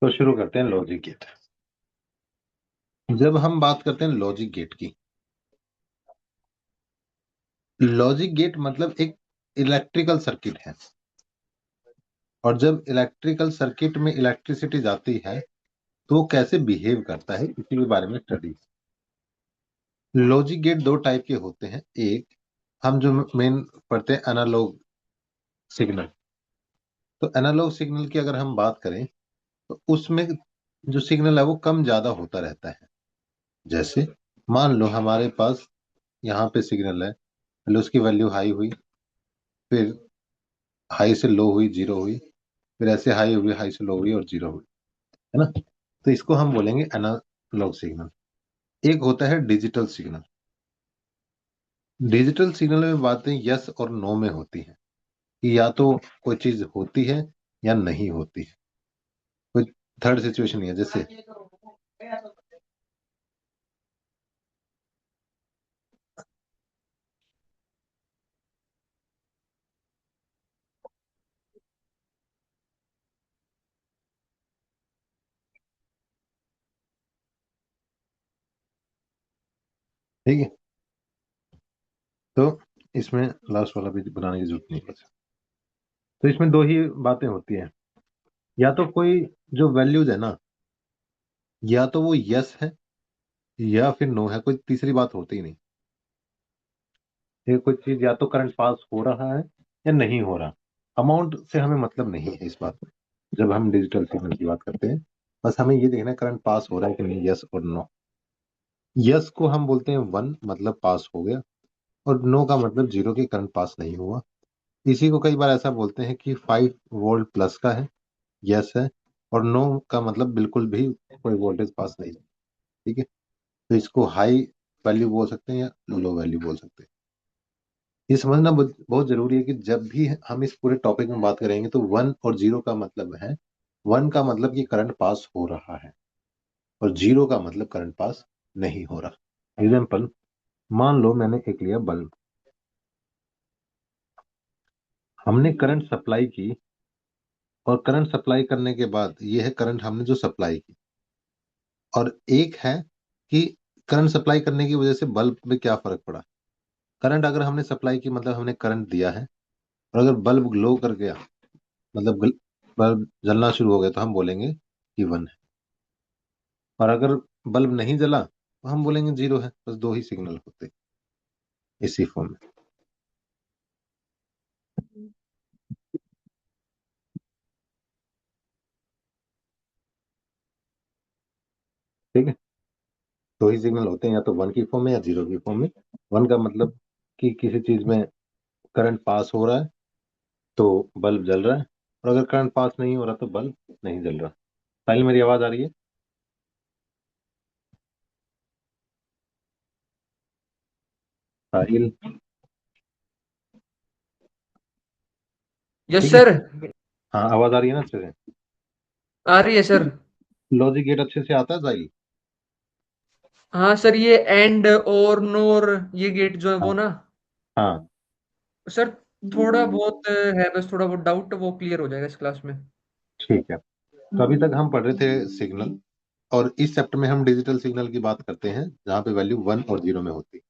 तो शुरू करते हैं लॉजिक गेट। जब हम बात करते हैं लॉजिक गेट की, लॉजिक गेट मतलब एक इलेक्ट्रिकल सर्किट है। और जब इलेक्ट्रिकल सर्किट में इलेक्ट्रिसिटी जाती है तो वो कैसे बिहेव करता है, इसी के बारे में स्टडी। लॉजिक गेट दो टाइप के होते हैं। एक, हम जो मेन पढ़ते हैं, एनालॉग सिग्नल। तो एनालॉग सिग्नल की अगर हम बात करें तो उसमें जो सिग्नल है वो कम ज्यादा होता रहता है। जैसे मान लो हमारे पास यहाँ पे सिग्नल है, पहले उसकी वैल्यू हाई हुई, फिर हाई से लो हुई, जीरो हुई, फिर ऐसे हाई हुई, हाई से लो हुई और जीरो हुई, है ना। तो इसको हम बोलेंगे एनालॉग सिग्नल। एक होता है डिजिटल सिग्नल। डिजिटल सिग्नल में बातें यस और नो में होती हैं कि या तो कोई चीज होती है या नहीं होती है। कोई थर्ड सिचुएशन नहीं है। जैसे ठीक है, तो इसमें लास्ट वाला भी बनाने की जरूरत नहीं है। तो इसमें दो ही बातें होती हैं, या तो कोई जो वैल्यूज है ना, या तो वो यस है या फिर नो है, कोई तीसरी बात होती ही नहीं। ये कोई चीज या तो करंट पास हो रहा है या नहीं हो रहा। अमाउंट से हमें मतलब नहीं है इस बात में। जब हम डिजिटल सिग्नल की बात करते हैं, बस हमें ये देखना है करंट पास हो रहा है कि नहीं, यस और नो। यस को हम बोलते हैं वन, मतलब पास हो गया। और नो का मतलब जीरो, की करंट पास नहीं हुआ। इसी को कई बार ऐसा बोलते हैं कि 5 वोल्ट प्लस का है, यस है, और नो का मतलब बिल्कुल भी कोई वोल्टेज पास नहीं। ठीक है, तो इसको हाई वैल्यू बोल सकते हैं या लो वैल्यू बोल सकते हैं। ये समझना बहुत बहुत जरूरी है कि जब भी हम इस पूरे टॉपिक में बात करेंगे तो वन और जीरो का मतलब है, वन का मतलब कि करंट पास हो रहा है, और जीरो का मतलब करंट पास नहीं हो रहा। एग्जाम्पल, मान लो मैंने एक लिया बल्ब। हमने करंट सप्लाई की, और करंट सप्लाई करने के बाद ये है करंट हमने जो सप्लाई की। और एक है कि करंट सप्लाई करने की वजह से बल्ब में क्या फर्क पड़ा। करंट अगर हमने सप्लाई की मतलब हमने करंट दिया है, और अगर बल्ब ग्लो कर गया, मतलब बल्ब जलना शुरू हो गया, तो हम बोलेंगे कि वन है। और अगर बल्ब नहीं जला तो हम बोलेंगे जीरो है। बस दो ही सिग्नल होते हैं इसी फॉर्म में। ठीक है, दो ही सिग्नल होते हैं, या तो वन की फॉर्म में या जीरो की फॉर्म में। वन का मतलब कि किसी चीज में करंट पास हो रहा है तो बल्ब जल रहा है, और अगर करंट पास नहीं हो रहा तो बल्ब नहीं जल रहा। साहिल, मेरी आवाज आ रही है? साहिल? यस ठीक है, सर। हाँ आवाज आ रही है ना अच्छे से? आ रही है सर। लॉजिक गेट अच्छे से आता है साहिल? हाँ सर, ये एंड और नोर, ये गेट जो है हाँ। वो ना। हाँ, सर थोड़ा बहुत है, बस थोड़ा बहुत डाउट, वो क्लियर हो जाएगा इस क्लास में। ठीक है। तो अभी तक हम पढ़ रहे थे सिग्नल, और इस चैप्टर में हम डिजिटल सिग्नल की बात करते हैं जहाँ पे वैल्यू वन और जीरो में होती है।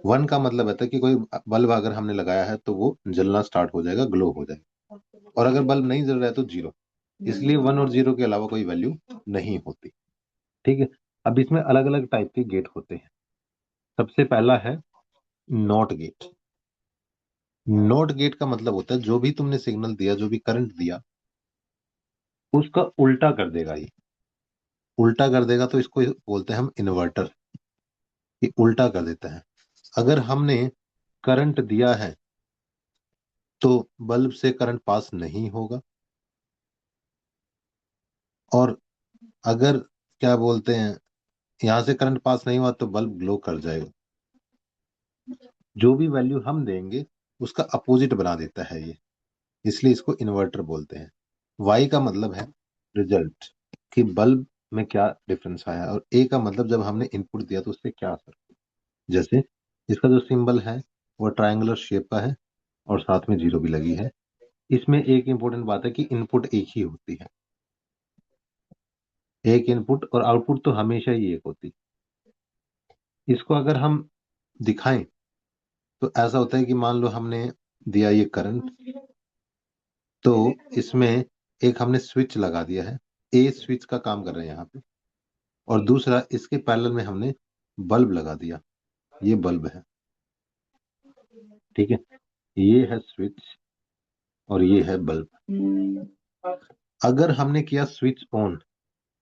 वन का मतलब होता है कि कोई बल्ब अगर हमने लगाया है तो वो जलना स्टार्ट हो जाएगा, ग्लो हो जाएगा। और अगर बल्ब नहीं जल रहा है तो जीरो। इसलिए वन और जीरो के अलावा कोई वैल्यू नहीं होती। ठीक है, अब इसमें अलग अलग टाइप के गेट होते हैं। सबसे पहला है नॉट गेट। नॉट गेट का मतलब होता है जो भी तुमने सिग्नल दिया, जो भी करंट दिया, उसका उल्टा कर देगा ये। उल्टा कर देगा तो इसको बोलते हैं हम इन्वर्टर। ये उल्टा कर देता है। अगर हमने करंट दिया है तो बल्ब से करंट पास नहीं होगा। और अगर क्या बोलते हैं, यहां से करंट पास नहीं हुआ तो बल्ब ग्लो कर जाएगा। जो भी वैल्यू हम देंगे उसका अपोजिट बना देता है ये, इसलिए इसको इन्वर्टर बोलते हैं। वाई का मतलब है रिजल्ट, कि बल्ब में क्या डिफरेंस आया। और ए का मतलब जब हमने इनपुट दिया तो उससे क्या असर। जैसे इसका जो सिंबल है वो ट्रायंगुलर शेप का है, और साथ में जीरो भी लगी है। इसमें एक इंपॉर्टेंट बात है कि इनपुट एक ही होती है। एक इनपुट और आउटपुट तो हमेशा ही एक होती। इसको अगर हम दिखाएं तो ऐसा होता है कि मान लो हमने दिया ये करंट, तो इसमें एक हमने स्विच लगा दिया है, ए स्विच का काम कर रहे हैं यहाँ पे, और दूसरा इसके पैरेलल में हमने बल्ब लगा दिया, ये बल्ब है। ठीक है, ये है स्विच और ये है बल्ब। अगर हमने किया स्विच ऑन,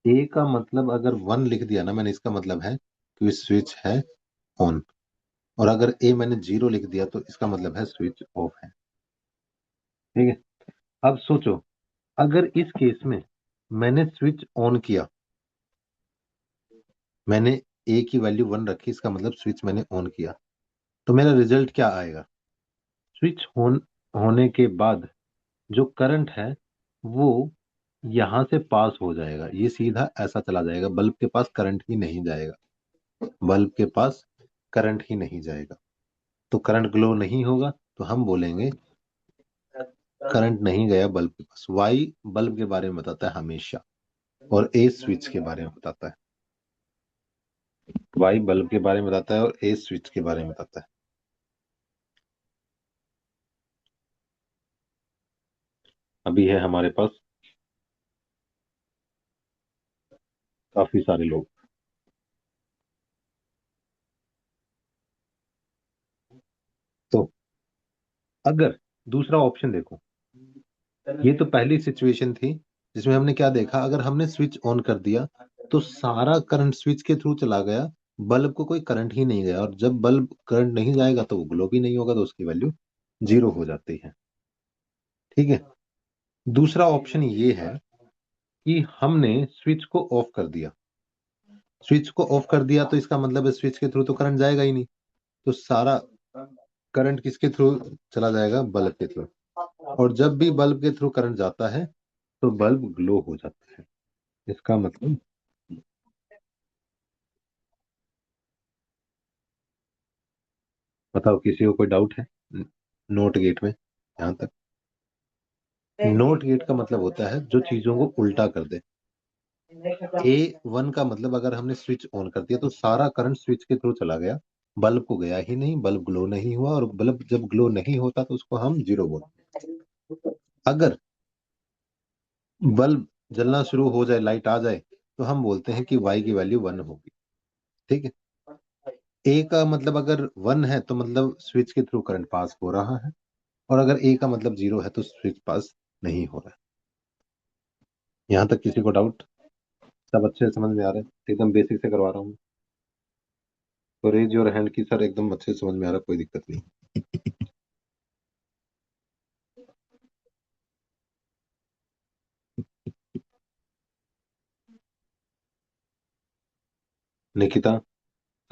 ए का मतलब अगर 1 लिख दिया ना मैंने, इसका मतलब है कि स्विच है ऑन, और अगर ए मैंने 0 लिख दिया तो इसका मतलब है स्विच ऑफ है। ठीक है, अब सोचो, अगर इस केस में मैंने स्विच ऑन किया, मैंने ए की वैल्यू 1 रखी, इसका मतलब स्विच मैंने ऑन किया, तो मेरा रिजल्ट क्या आएगा? स्विच होने के बाद जो करंट है वो यहां से पास हो जाएगा, ये सीधा ऐसा चला जाएगा, बल्ब के पास करंट ही नहीं जाएगा, बल्ब के पास करंट ही नहीं जाएगा, तो करंट ग्लो नहीं होगा, तो हम बोलेंगे करंट नहीं गया बल्ब के पास। वाई बल्ब के बारे में बताता है हमेशा, और ए स्विच के बारे में बताता है। वाई बल्ब के बारे में बताता है और ए स्विच के बारे में बताता है। अभी है हमारे पास काफी सारे लोग, तो अगर दूसरा ऑप्शन देखो, ये तो पहली सिचुएशन थी जिसमें हमने क्या देखा, अगर हमने स्विच ऑन कर दिया तो सारा करंट स्विच के थ्रू चला गया, बल्ब को कोई करंट ही नहीं गया, और जब बल्ब करंट नहीं जाएगा तो वो ग्लो भी नहीं होगा, तो उसकी वैल्यू 0 हो जाती है। ठीक है, दूसरा ऑप्शन ये है कि हमने स्विच को ऑफ कर दिया, स्विच को ऑफ कर दिया तो इसका मतलब है स्विच के थ्रू तो करंट जाएगा ही नहीं, तो सारा करंट किसके थ्रू चला जाएगा? बल्ब के थ्रू, और जब भी बल्ब के थ्रू करंट जाता है तो बल्ब ग्लो हो जाता है। इसका मतलब, बताओ किसी को कोई डाउट है नोट गेट में? यहां तक नोट गेट का मतलब होता है जो चीजों को उल्टा कर दे। A1 का मतलब अगर हमने स्विच ऑन कर दिया तो सारा करंट स्विच के थ्रू चला गया, बल्ब को गया ही नहीं, बल्ब ग्लो नहीं हुआ, और बल्ब जब ग्लो नहीं होता तो उसको हम 0 बोलते हैं। अगर बल्ब जलना शुरू हो जाए, लाइट आ जाए, तो हम बोलते हैं कि वाई की वैल्यू 1 होगी। ठीक है, ए का मतलब अगर 1 है तो मतलब स्विच के थ्रू करंट पास हो रहा है, और अगर ए का मतलब 0 है तो स्विच पास नहीं हो रहा है। यहाँ तक किसी को डाउट? सब अच्छे से समझ में आ रहा है? एकदम बेसिक से करवा रहा हूँ, तो रेज योर हैंड की सर एकदम अच्छे से समझ में आ रहा है, कोई दिक्कत नहीं। निकिता,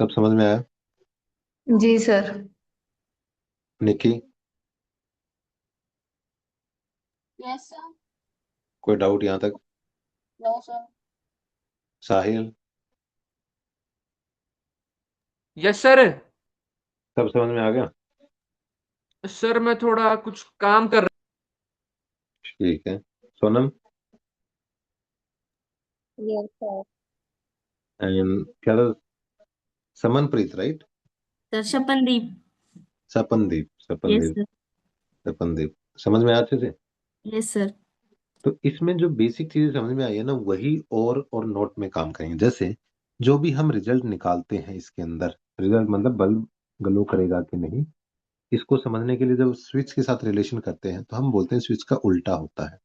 सब समझ में आया? जी सर। Niki, yes sir. कोई डाउट यहाँ तक? No sir. Sahil, yes sir. सब समझ में आ गया? सर मैं थोड़ा कुछ काम कर ठीक है, सोनम, यस सर। एंड क्या था? Samanpreet, right? Sir Shapandeep. Sapandeep, yes Sapandeep, sir. Sapandeep, समझ में आया अच्छे से? Yes sir. तो इसमें जो बेसिक चीजें समझ में आई है ना, वही और नोट में काम करेंगे। जैसे जो भी हम रिजल्ट निकालते हैं इसके अंदर, रिजल्ट मतलब बल्ब ग्लो करेगा कि नहीं, इसको समझने के लिए जब स्विच के साथ रिलेशन करते हैं तो हम बोलते हैं स्विच का उल्टा होता है।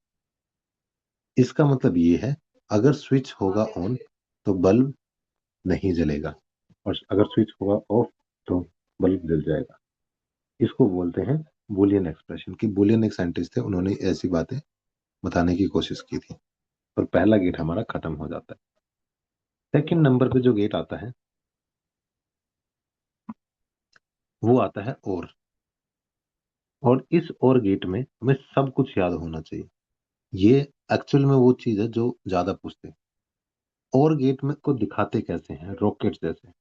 इसका मतलब ये है, अगर स्विच होगा ऑन तो बल्ब नहीं जलेगा, और अगर स्विच होगा ऑफ तो बल्ब जल जाएगा। इसको बोलते हैं बूलियन एक्सप्रेशन। की बूलियन एक साइंटिस्ट थे, उन्होंने ऐसी बातें बताने की कोशिश की थी, और पहला गेट हमारा खत्म हो जाता है। सेकंड नंबर पे जो गेट आता है वो आता है और इस और गेट में हमें सब कुछ याद होना चाहिए। ये एक्चुअल में वो चीज है जो ज्यादा पूछते हैं। और गेट में को दिखाते कैसे हैं? रॉकेट जैसे,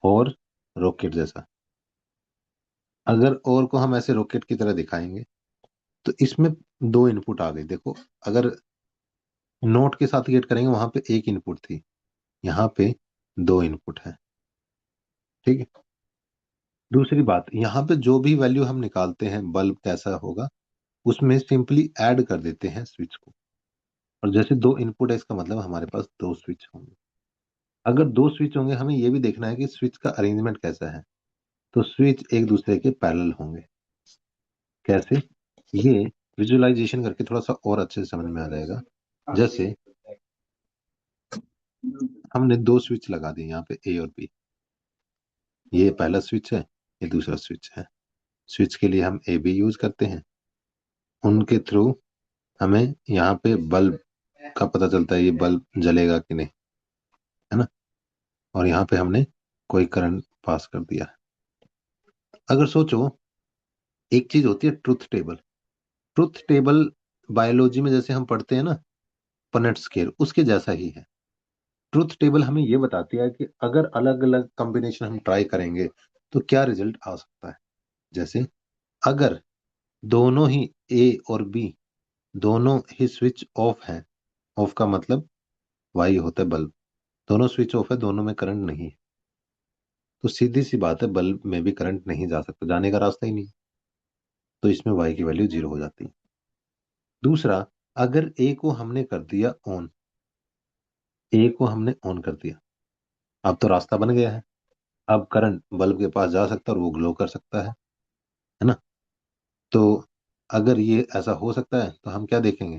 और रॉकेट जैसा। अगर और को हम ऐसे रॉकेट की तरह दिखाएंगे तो इसमें दो इनपुट आ गए, देखो। अगर नोट के साथ गेट करेंगे, वहां पे एक इनपुट थी, यहाँ पे दो इनपुट है। ठीक है। दूसरी बात, यहाँ पे जो भी वैल्यू हम निकालते हैं बल्ब कैसा होगा, उसमें सिंपली ऐड कर देते हैं स्विच को। और जैसे दो इनपुट है, इसका मतलब हमारे पास दो स्विच होंगे। अगर दो स्विच होंगे, हमें ये भी देखना है कि स्विच का अरेंजमेंट कैसा है। तो स्विच एक दूसरे के पैरेलल होंगे। कैसे, ये विजुअलाइजेशन करके थोड़ा सा और अच्छे से समझ में आ जाएगा। जैसे हमने दो स्विच लगा दिए यहाँ पे, ए और बी। ये पहला स्विच है, ये दूसरा स्विच है। स्विच के लिए हम ए बी यूज करते हैं। उनके थ्रू हमें यहाँ पे बल्ब का पता चलता है, ये बल्ब जलेगा कि नहीं, है ना। और यहाँ पे हमने कोई करंट पास कर दिया। अगर सोचो, एक चीज होती है truth table. Truth table biology में जैसे हम पढ़ते हैं ना, पनेट स्केल, उसके जैसा ही है। ट्रुथ टेबल हमें ये बताती है कि अगर अलग अलग कॉम्बिनेशन हम ट्राई करेंगे तो क्या रिजल्ट आ सकता है। जैसे अगर दोनों ही ए और बी दोनों ही स्विच ऑफ है, ऑफ का मतलब वाई होता है बल्ब, दोनों स्विच ऑफ है, दोनों में करंट नहीं है, तो सीधी सी बात है बल्ब में भी करंट नहीं जा सकता, जाने का रास्ता ही नहीं। तो इसमें वाई की वैल्यू जीरो हो जाती है। दूसरा, अगर ए को हमने कर दिया ऑन, ए को हमने ऑन कर दिया, अब तो रास्ता बन गया है। अब करंट बल्ब के पास जा सकता है और वो ग्लो कर सकता है ना। तो अगर ये ऐसा हो सकता है तो हम क्या देखेंगे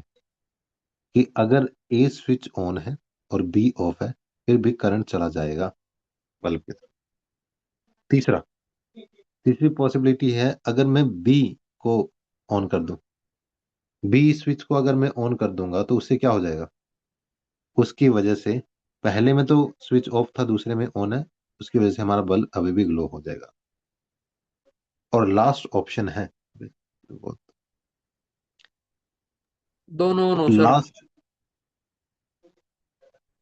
कि अगर ए स्विच ऑन है और बी ऑफ है, फिर भी करंट चला जाएगा बल्ब की तरफ। तीसरा, तीसरी पॉसिबिलिटी है, अगर मैं बी को ऑन कर दूं, बी स्विच को अगर मैं ऑन कर दूंगा तो उससे क्या हो जाएगा, उसकी वजह से पहले में तो स्विच ऑफ था, दूसरे में ऑन है, उसकी वजह से हमारा बल्ब अभी भी ग्लो हो जाएगा। और लास्ट ऑप्शन है, दोनों नो सर। लास्ट,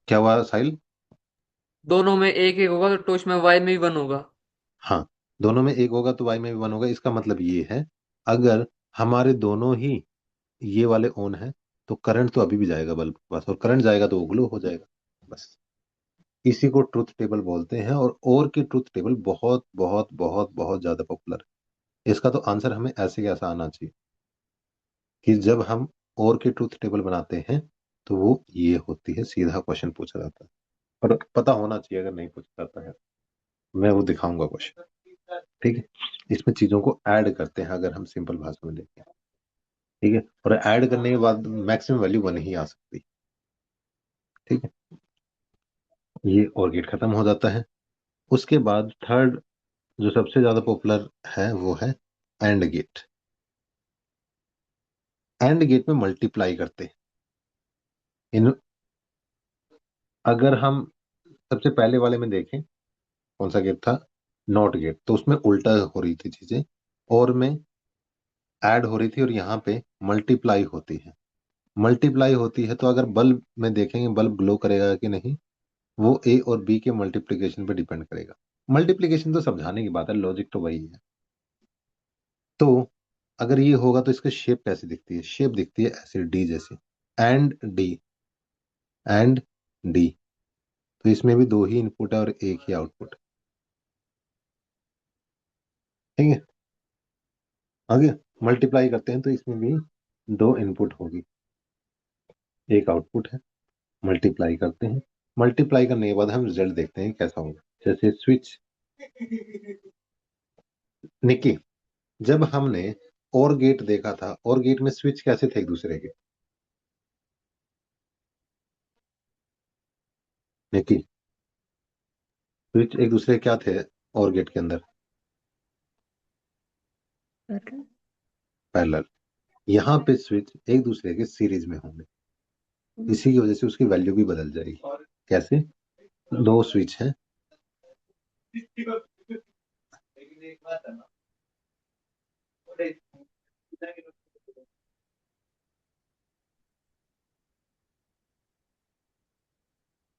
क्या हुआ साहिल? दोनों में एक एक होगा तो उसमें वाई में भी वन होगा। हाँ, दोनों में एक होगा तो वाई में भी वन होगा। इसका मतलब ये है, अगर हमारे दोनों ही ये वाले ऑन है तो करंट तो अभी भी जाएगा बल्ब के पास, और करंट जाएगा तो वो ग्लो हो जाएगा। बस, इसी को ट्रुथ टेबल बोलते हैं। और की ट्रुथ टेबल बहुत बहुत बहुत बहुत ज्यादा पॉपुलर है। इसका तो आंसर हमें ऐसे कैसा आना चाहिए कि जब हम और की ट्रुथ टेबल बनाते हैं तो वो ये होती है, सीधा क्वेश्चन पूछा जाता है। पर पता होना चाहिए, अगर नहीं पूछा जाता है मैं वो दिखाऊंगा क्वेश्चन। ठीक है। इसमें चीजों को ऐड करते हैं, अगर हम सिंपल भाषा में देखें। ठीक है। और ऐड करने के बाद मैक्सिमम वैल्यू वन ही आ सकती। ठीक है। ये और गेट खत्म हो जाता है। उसके बाद थर्ड जो सबसे ज्यादा पॉपुलर है वो है एंड गेट। एंड गेट में मल्टीप्लाई करते हैं इन। अगर हम सबसे पहले वाले में देखें, कौन सा गेट था, नॉट गेट, तो उसमें उल्टा हो रही थी चीजें, और में ऐड हो रही थी, और यहाँ पे मल्टीप्लाई होती है। मल्टीप्लाई होती है तो अगर बल्ब में देखेंगे बल्ब ग्लो करेगा कि नहीं, वो ए और बी के मल्टीप्लीकेशन पे डिपेंड करेगा। मल्टीप्लीकेशन तो समझाने की बात है, लॉजिक तो वही है। तो अगर ये होगा तो इसका शेप कैसी दिखती है, शेप दिखती है ऐसे डी जैसे, एंड डी, एंड डी। तो इसमें भी दो ही इनपुट है और एक ही आउटपुट। ठीक है। आगे मल्टीप्लाई करते हैं तो इसमें भी दो इनपुट होगी, एक आउटपुट है। मल्टीप्लाई करते हैं, मल्टीप्लाई करने के बाद हम रिजल्ट देखते हैं कैसा होगा। जैसे स्विच, निकी, जब हमने और गेट देखा था, और गेट में स्विच कैसे थे एक दूसरे के, निकी, स्विच एक दूसरे के क्या थे और गेट के अंदर, पैरेलल। यहाँ पे स्विच एक दूसरे के सीरीज में होंगे, इसी की वजह से उसकी वैल्यू भी बदल जाएगी। कैसे, दो स्विच हैं,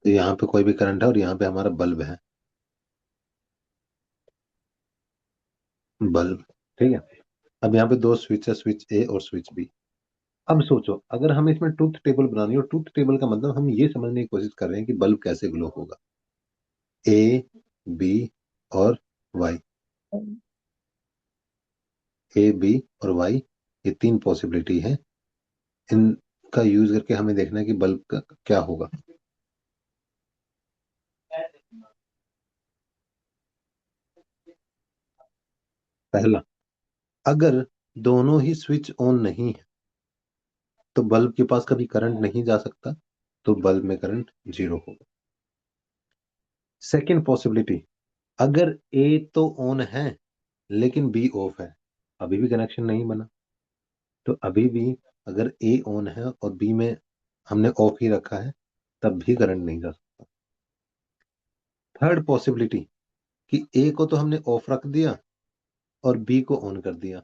तो यहाँ पे कोई भी करंट है और यहाँ पे हमारा बल्ब है, बल्ब। ठीक है। अब यहाँ पे दो स्विच है, स्विच ए और स्विच बी। अब सोचो, अगर हम इसमें ट्रूथ टेबल बनानी, और ट्रूथ टेबल का मतलब हम ये समझने की कोशिश कर रहे हैं कि बल्ब कैसे ग्लो होगा, ए, बी और वाई। ए, बी और वाई, ये तीन पॉसिबिलिटी है। इनका यूज करके हमें देखना है कि बल्ब का क्या होगा। पहला, अगर दोनों ही स्विच ऑन नहीं है तो बल्ब के पास कभी करंट नहीं जा सकता, तो बल्ब में करंट जीरो होगा। सेकेंड पॉसिबिलिटी, अगर ए तो ऑन है लेकिन बी ऑफ है, अभी भी कनेक्शन नहीं बना, तो अभी भी अगर ए ऑन है और बी में हमने ऑफ ही रखा है, तब भी करंट नहीं जा सकता। थर्ड पॉसिबिलिटी, कि ए को तो हमने ऑफ रख दिया और बी को ऑन कर दिया,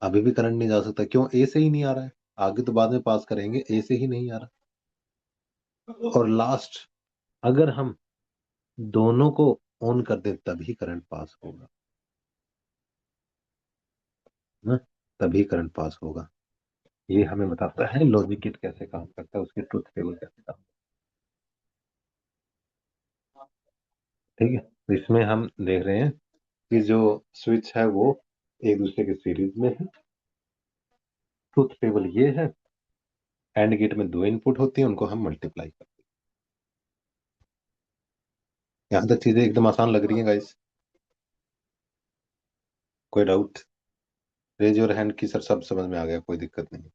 अभी भी करंट नहीं जा सकता। क्यों? ए से ही नहीं आ रहा है, आगे तो बाद में पास करेंगे, ए से ही नहीं आ रहा। और लास्ट, अगर हम दोनों को ऑन कर दें तभी करंट पास होगा ना, तभी करंट पास होगा। ये हमें बताता है लॉजिक किट कैसे काम करता है, उसकी ट्रुथ टेबल कैसे काम करता है। ठीक है, तो इसमें हम देख रहे हैं कि जो स्विच है वो एक दूसरे के सीरीज में है। ट्रुथ टेबल ये है, एंड गेट में दो इनपुट होती हैं, उनको हम मल्टीप्लाई करते हैं। यहाँ तक चीजें एकदम आसान लग रही हैं गाइस? कोई डाउट? रेज योर हैंड की सर, सब समझ में आ गया, कोई दिक्कत नहीं।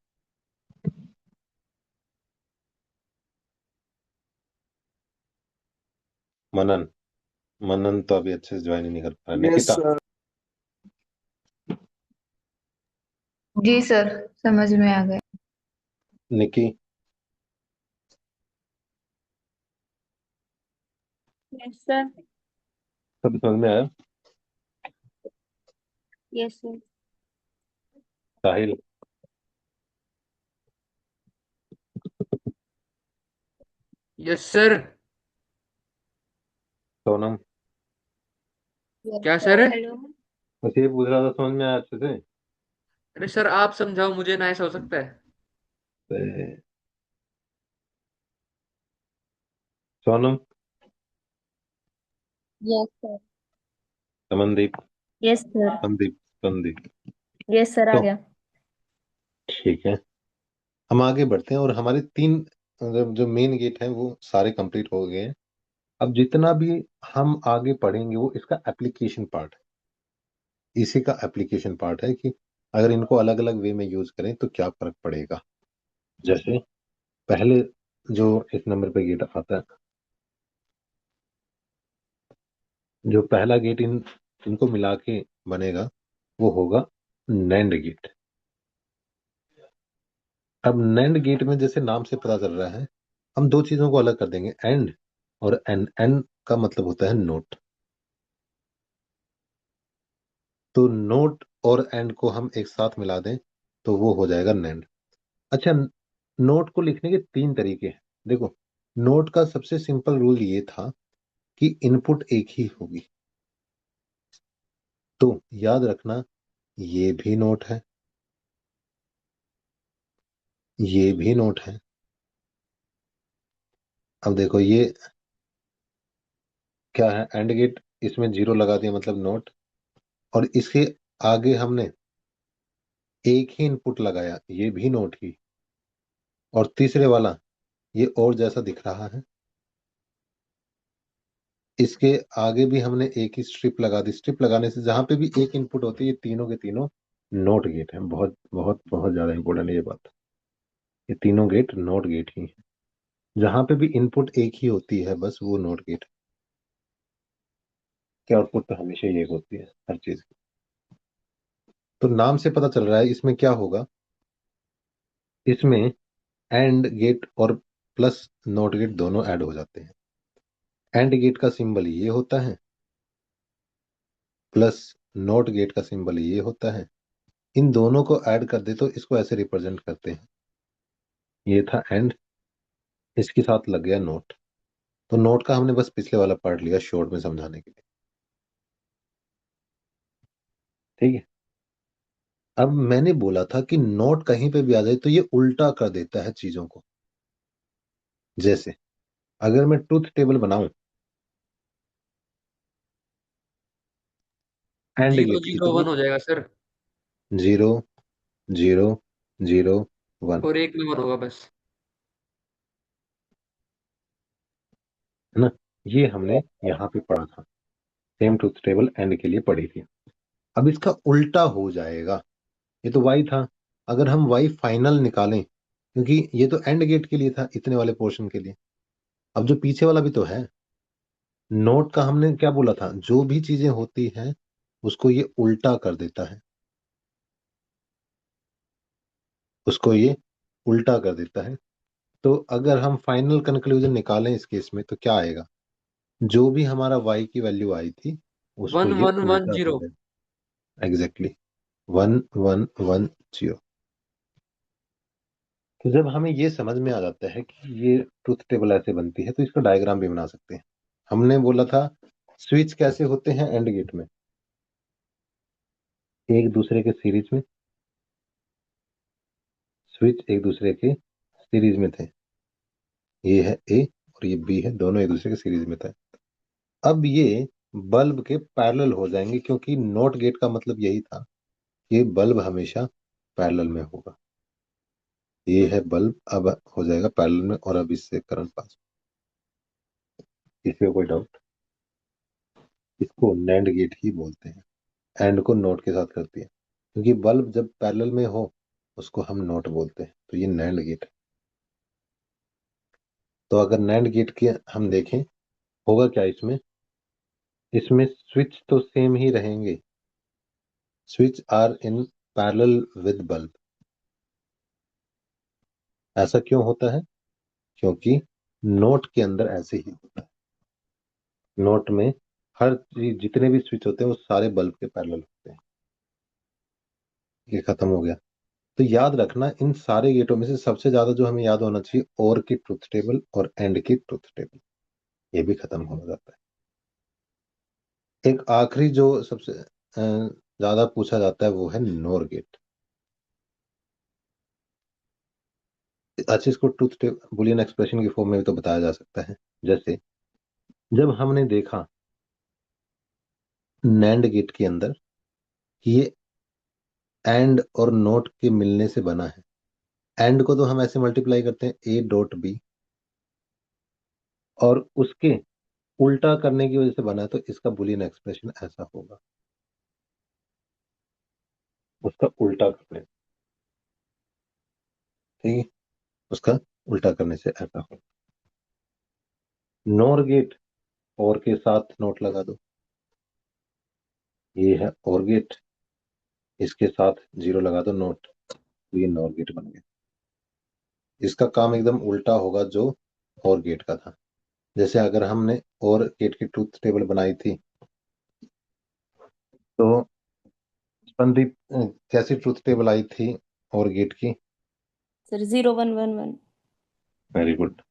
मनन, मनन तो अभी अच्छे से ज्वाइन ही नहीं कर पा रहा। Yes Nikita, sir. जी सर, समझ में आ गया। Niki, yes sir. सब समझ में आया? Yes sir. Sahil, yes sir. Sonam, क्या सर? हेलो। बस ये पूछ रहा था, समझ में आया अच्छे से? अरे सर आप समझाओ मुझे, ना ऐसा हो सकता है? ए, Sonam, yes sir. Samandeep, yes sir. Sandeep, Sandeep. Yes sir, आ तो गया। ठीक है, हम आगे बढ़ते हैं, और हमारे तीन जो मेन गेट हैं वो सारे कंप्लीट हो गए हैं। अब जितना भी हम आगे पढ़ेंगे वो इसका एप्लीकेशन पार्ट है, इसी का एप्लीकेशन पार्ट है कि अगर इनको अलग अलग वे में यूज करें तो क्या फर्क पड़ेगा। जैसे पहले जो इस नंबर पे गेट आता है, जो पहला गेट इनको मिला के बनेगा वो होगा नैंड गेट। अब नैंड गेट में जैसे नाम से पता चल रहा है, हम दो चीजों को अलग कर देंगे, एंड और एन। एन का मतलब होता है नोट, तो नोट और एंड को हम एक साथ मिला दें तो वो हो जाएगा नैंड। अच्छा, नोट को लिखने के तीन तरीके हैं। देखो, नोट का सबसे सिंपल रूल ये था कि इनपुट एक ही होगी, तो याद रखना ये भी नोट है, ये भी नोट है। अब देखो ये क्या है, एंड गेट, इसमें जीरो लगा दिया मतलब नोट, और इसके आगे हमने एक ही इनपुट लगाया, ये भी नोट ही। और तीसरे वाला ये और जैसा दिख रहा है, इसके आगे भी हमने एक ही स्ट्रिप लगा दी। स्ट्रिप लगाने से जहां पे भी एक इनपुट होती है, ये तीनों के तीनों नोट गेट है। बहुत बहुत बहुत ज्यादा इंपॉर्टेंट है ये बात, ये तीनों गेट नोट गेट ही है। जहां पे भी इनपुट एक ही होती है बस वो नोट गेट है, कि आउटपुट तो हमेशा ही एक होती है हर चीज की। तो नाम से पता चल रहा है इसमें क्या होगा, इसमें एंड गेट और प्लस नोट गेट दोनों ऐड हो जाते हैं। एंड गेट का सिंबल ये होता है, प्लस नोट गेट का सिंबल ये होता है। इन दोनों को ऐड कर दे तो इसको ऐसे रिप्रेजेंट करते हैं, ये था एंड, इसके साथ लग गया नोट। तो नोट का हमने बस पिछले वाला पार्ट लिया शॉर्ट में समझाने के लिए। ठीक है, अब मैंने बोला था कि नोट कहीं पे भी आ जाए तो ये उल्टा कर देता है चीजों को। जैसे अगर मैं ट्रूथ टेबल बनाऊं एंड जीरो गेट की, जीरो तो ये वन हो जाएगा सर। 0 0 0 1 और एक नंबर होगा बस। है ना। ये हमने यहाँ पे पढ़ा था, सेम ट्रूथ टेबल एंड के लिए पढ़ी थी। अब इसका उल्टा हो जाएगा। ये तो y था, अगर हम y फाइनल निकालें, क्योंकि ये तो एंड गेट के लिए था, इतने वाले पोर्शन के लिए। अब जो पीछे वाला भी तो है, नोट का हमने क्या बोला था, जो भी चीजें होती हैं उसको ये उल्टा कर देता है, उसको ये उल्टा कर देता है। तो अगर हम फाइनल कंक्लूजन निकालें इस केस में तो क्या आएगा, जो भी हमारा y की वैल्यू आई थी उसको वन ये वन वन उल्टा कर जीरो। देगा। एग्जैक्टली 1 1 1 0। तो जब हमें ये समझ में आ जाता है कि ये ट्रुथ टेबल ऐसे बनती है, तो इसका डायग्राम भी बना सकते हैं। हमने बोला था स्विच कैसे होते हैं एंड गेट में, एक दूसरे के सीरीज में, स्विच एक दूसरे के सीरीज में थे। ये है ए और ये बी है, दोनों एक दूसरे के सीरीज में थे। अब ये बल्ब के पैरेलल हो जाएंगे, क्योंकि नॉट गेट का मतलब यही था कि बल्ब हमेशा पैरेलल में होगा। ये है बल्ब, अब हो जाएगा पैरेलल में, और अब इससे करंट पास। किसी को कोई डाउट? इसको नैंड गेट ही बोलते हैं, एंड को नोट के साथ करती है, क्योंकि बल्ब जब पैरेलल में हो उसको हम नोट बोलते हैं। तो ये नैंड गेट है। तो अगर नैंड गेट की हम देखें, होगा क्या इसमें, इसमें स्विच तो सेम ही रहेंगे, switch are in parallel with bulb. ऐसा क्यों होता है? क्योंकि नोट के अंदर ऐसे ही होता है। नोट में हर चीज, जितने भी स्विच होते हैं वो सारे बल्ब के पैरेलल होते हैं। ये खत्म हो गया। तो याद रखना, इन सारे गेटों में से सबसे ज्यादा जो हमें याद होना चाहिए, और की ट्रुथ टेबल और एंड की ट्रुथ टेबल, ये भी खत्म हो जाता है। एक आखिरी जो सबसे ज्यादा पूछा जाता है वो है नोर गेट। अच्छा, इसको ट्रुथ टेबल बुलियन एक्सप्रेशन की फॉर्म में भी तो बताया जा सकता है। जैसे जब हमने देखा नैंड गेट के अंदर कि ये एंड और नोट के मिलने से बना है, एंड को तो हम ऐसे मल्टीप्लाई करते हैं ए डॉट बी, और उसके उल्टा करने की वजह से बना है, तो इसका बुलियन एक्सप्रेशन ऐसा होगा, उसका उल्टा करने से। ठीक है, उसका उल्टा करने से ऐसा होगा। नोर गेट, और के साथ नोट लगा दो, ये है और गेट, इसके साथ जीरो लगा दो नोट, तो ये नॉर गेट बन गया। इसका काम एकदम उल्टा होगा जो और गेट का था। जैसे अगर हमने और गेट की ट्रूथ टेबल बनाई थी, तो संदीप कैसी ट्रूथ टेबल आई थी और गेट की? सर 0 1 1 1। Very good,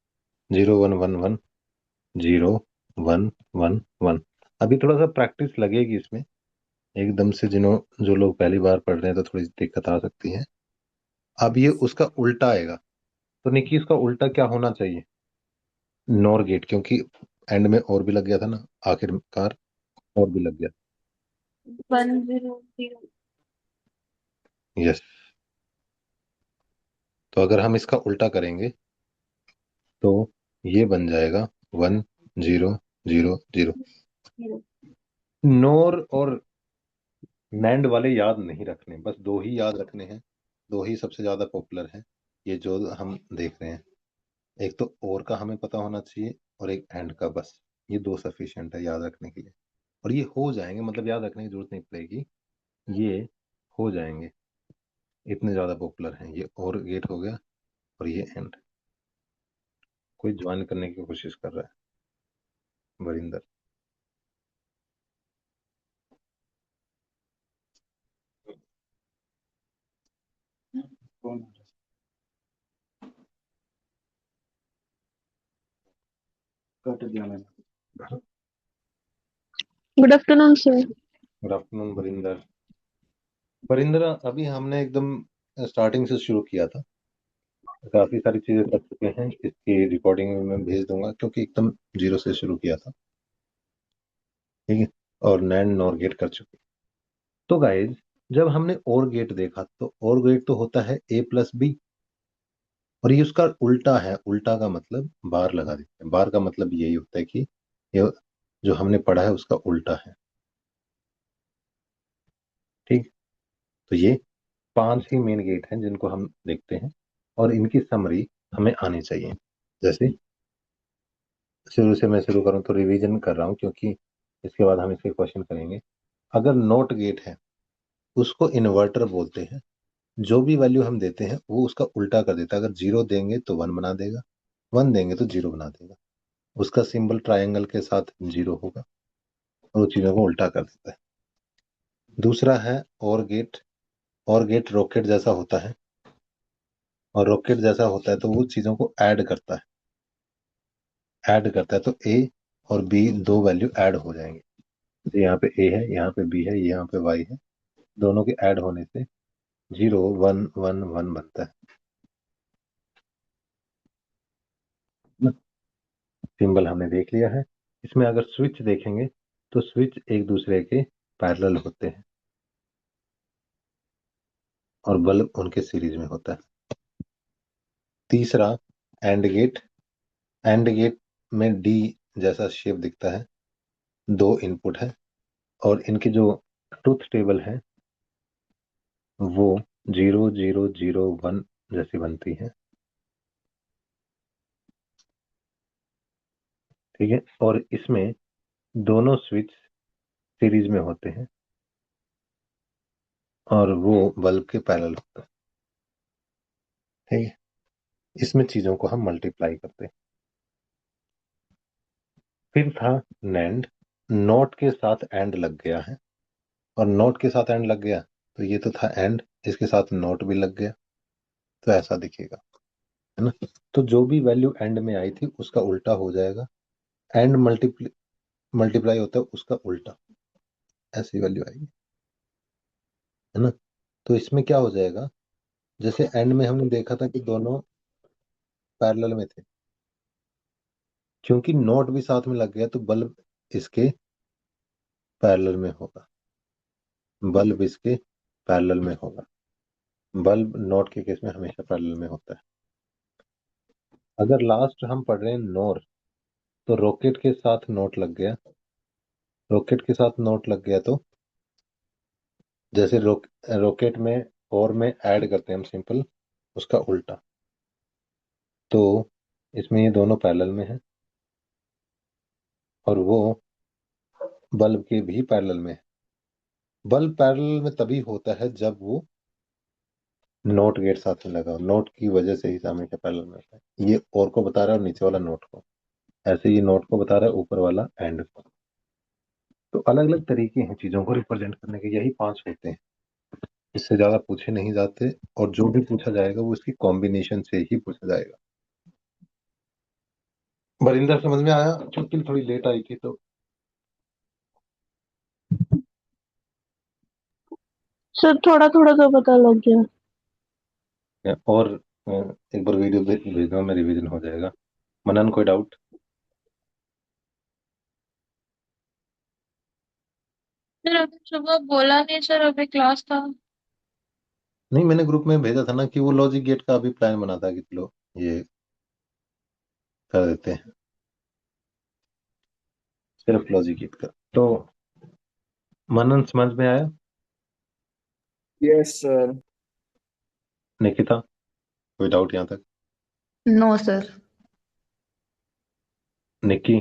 0 1 1 1 0 1 1 1। अभी थोड़ा सा प्रैक्टिस लगेगी इसमें, एकदम से जो लोग पहली बार पढ़ रहे हैं तो थोड़ी सी दिक्कत आ सकती है। अब ये उसका उल्टा आएगा, तो निकी इसका उल्टा क्या होना चाहिए? नॉर गेट, क्योंकि एंड में और भी लग गया था ना, आखिरकार और भी लग गया। 1 0 0। यस। तो अगर हम इसका उल्टा करेंगे तो ये बन जाएगा 1 0 0 0। नोर और नैंड वाले याद नहीं रखने, बस दो ही याद रखने हैं, दो ही सबसे ज्यादा पॉपुलर हैं, ये जो हम देख रहे हैं। एक तो और का हमें पता होना चाहिए, और एक एंड का, बस ये दो सफिशिएंट है याद रखने के लिए। और ये हो जाएंगे, मतलब याद रखने की जरूरत नहीं पड़ेगी, ये हो जाएंगे, इतने ज्यादा पॉपुलर हैं ये। और गेट हो गया और ये एंड। कोई ज्वाइन करने की कोशिश कर रहा है? वरिंदर। कौन? कट दिया मैंने। Good afternoon sir. Good afternoon Varinder. Parinder अभी हमने एकदम स्टार्टिंग से शुरू किया था, काफी सारी चीजें कर चुके हैं, इसकी रिकॉर्डिंग मैं भेज दूंगा क्योंकि एकदम जीरो से शुरू किया था। ठीक है, और नैंड नॉर गेट कर चुके। तो गाइज जब हमने और गेट देखा तो और गेट तो होता है ए प्लस बी, और ये उसका उल्टा है। उल्टा का मतलब बार लगा देते हैं, बार का मतलब यही होता है कि ये जो हमने पढ़ा है उसका उल्टा है। ठीक, तो ये 5 ही मेन गेट हैं जिनको हम देखते हैं, और इनकी समरी हमें आनी चाहिए। जैसे शुरू से मैं शुरू करूं तो रिवीजन कर रहा हूं क्योंकि इसके बाद हम इसके क्वेश्चन करेंगे। अगर नॉट गेट है उसको इन्वर्टर बोलते हैं। जो भी वैल्यू हम देते हैं वो उसका उल्टा कर देता है। अगर 0 देंगे तो 1 बना देगा, 1 देंगे तो 0 बना देगा। उसका सिंबल ट्रायंगल के साथ 0 होगा और वो चीजों को उल्टा कर देता है। दूसरा है और गेट। और गेट रॉकेट जैसा होता है, और रॉकेट जैसा होता है तो वो चीजों को ऐड करता है। ऐड करता है तो ए और बी दो वैल्यू ऐड हो जाएंगे। तो यहाँ पे ए है, यहाँ पे बी है, यहाँ पे वाई है, दोनों के ऐड होने से 0 1 1 1 बनता है। सिंबल हमने देख लिया है। इसमें अगर स्विच देखेंगे तो स्विच एक दूसरे के पैरेलल होते हैं और बल्ब उनके सीरीज में होता है। तीसरा एंड गेट। एंड गेट में डी जैसा शेप दिखता है, 2 इनपुट है, और इनकी जो ट्रुथ टेबल है वो 0 0 0 1 जैसी बनती है। ठीक है, और इसमें दोनों स्विच सीरीज में होते हैं और वो बल्ब के पैरेलल होता है। ठीक है, इसमें चीजों को हम मल्टीप्लाई करते हैं। फिर था नैंड। नॉट के साथ एंड लग गया है, और नॉट के साथ एंड लग गया तो ये तो था एंड, इसके साथ नॉट भी लग गया तो ऐसा दिखेगा, है ना। तो जो भी वैल्यू एंड में आई थी उसका उल्टा हो जाएगा। एंड मल्टीप्लाई होता है उसका उल्टा, ऐसी वैल्यू आएगी, है ना। तो इसमें क्या हो जाएगा, जैसे एंड में हमने देखा था कि दोनों पैरेलल में थे, क्योंकि नॉट भी साथ में लग गया तो बल्ब इसके पैरेलल में होगा। बल्ब इसके पैरेलल में होगा। बल्ब नॉट के केस में हमेशा पैरेलल में होता है। अगर लास्ट हम पढ़ रहे हैं नोर, तो रॉकेट के साथ नोट लग गया। रॉकेट के साथ नोट लग गया तो जैसे रॉकेट में और में ऐड करते हैं हम सिंपल, उसका उल्टा। तो इसमें ये दोनों पैरेलल में है और वो बल्ब के भी पैरेलल में है। बल्ब पैरेलल में तभी होता है जब वो नोट गेट साथ में लगा हो। नोट की वजह से ही हमेशा पैरेलल में होता है। ये और को बता रहा है और नीचे वाला नोट को, ऐसे ये नोट को बता रहा है, ऊपर वाला एंड को। तो अलग अलग तरीके हैं चीजों को रिप्रेजेंट करने के, यही 5 होते हैं। इससे ज्यादा पूछे नहीं जाते, और जो भी पूछा जाएगा वो इसकी कॉम्बिनेशन से ही पूछा जाएगा। बरिंदर समझ में आया? क्योंकि थोड़ी लेट आई थी तो। सर थोड़ा थोड़ा तो पता लग गया। और एक बार वीडियो भेज दो, मैं रिवीजन हो जाएगा। मनन कोई डाउट? सर अभी सुबह बोला नहीं सर, अभी क्लास था। नहीं, मैंने ग्रुप में भेजा था ना कि वो लॉजिक गेट का अभी प्लान बना था कि चलो ये कर देते हैं, सिर्फ लॉजिक गेट का। तो मनन समझ में आया? Yes sir. निकिता कोई डाउट यहाँ तक? No sir. Nikki?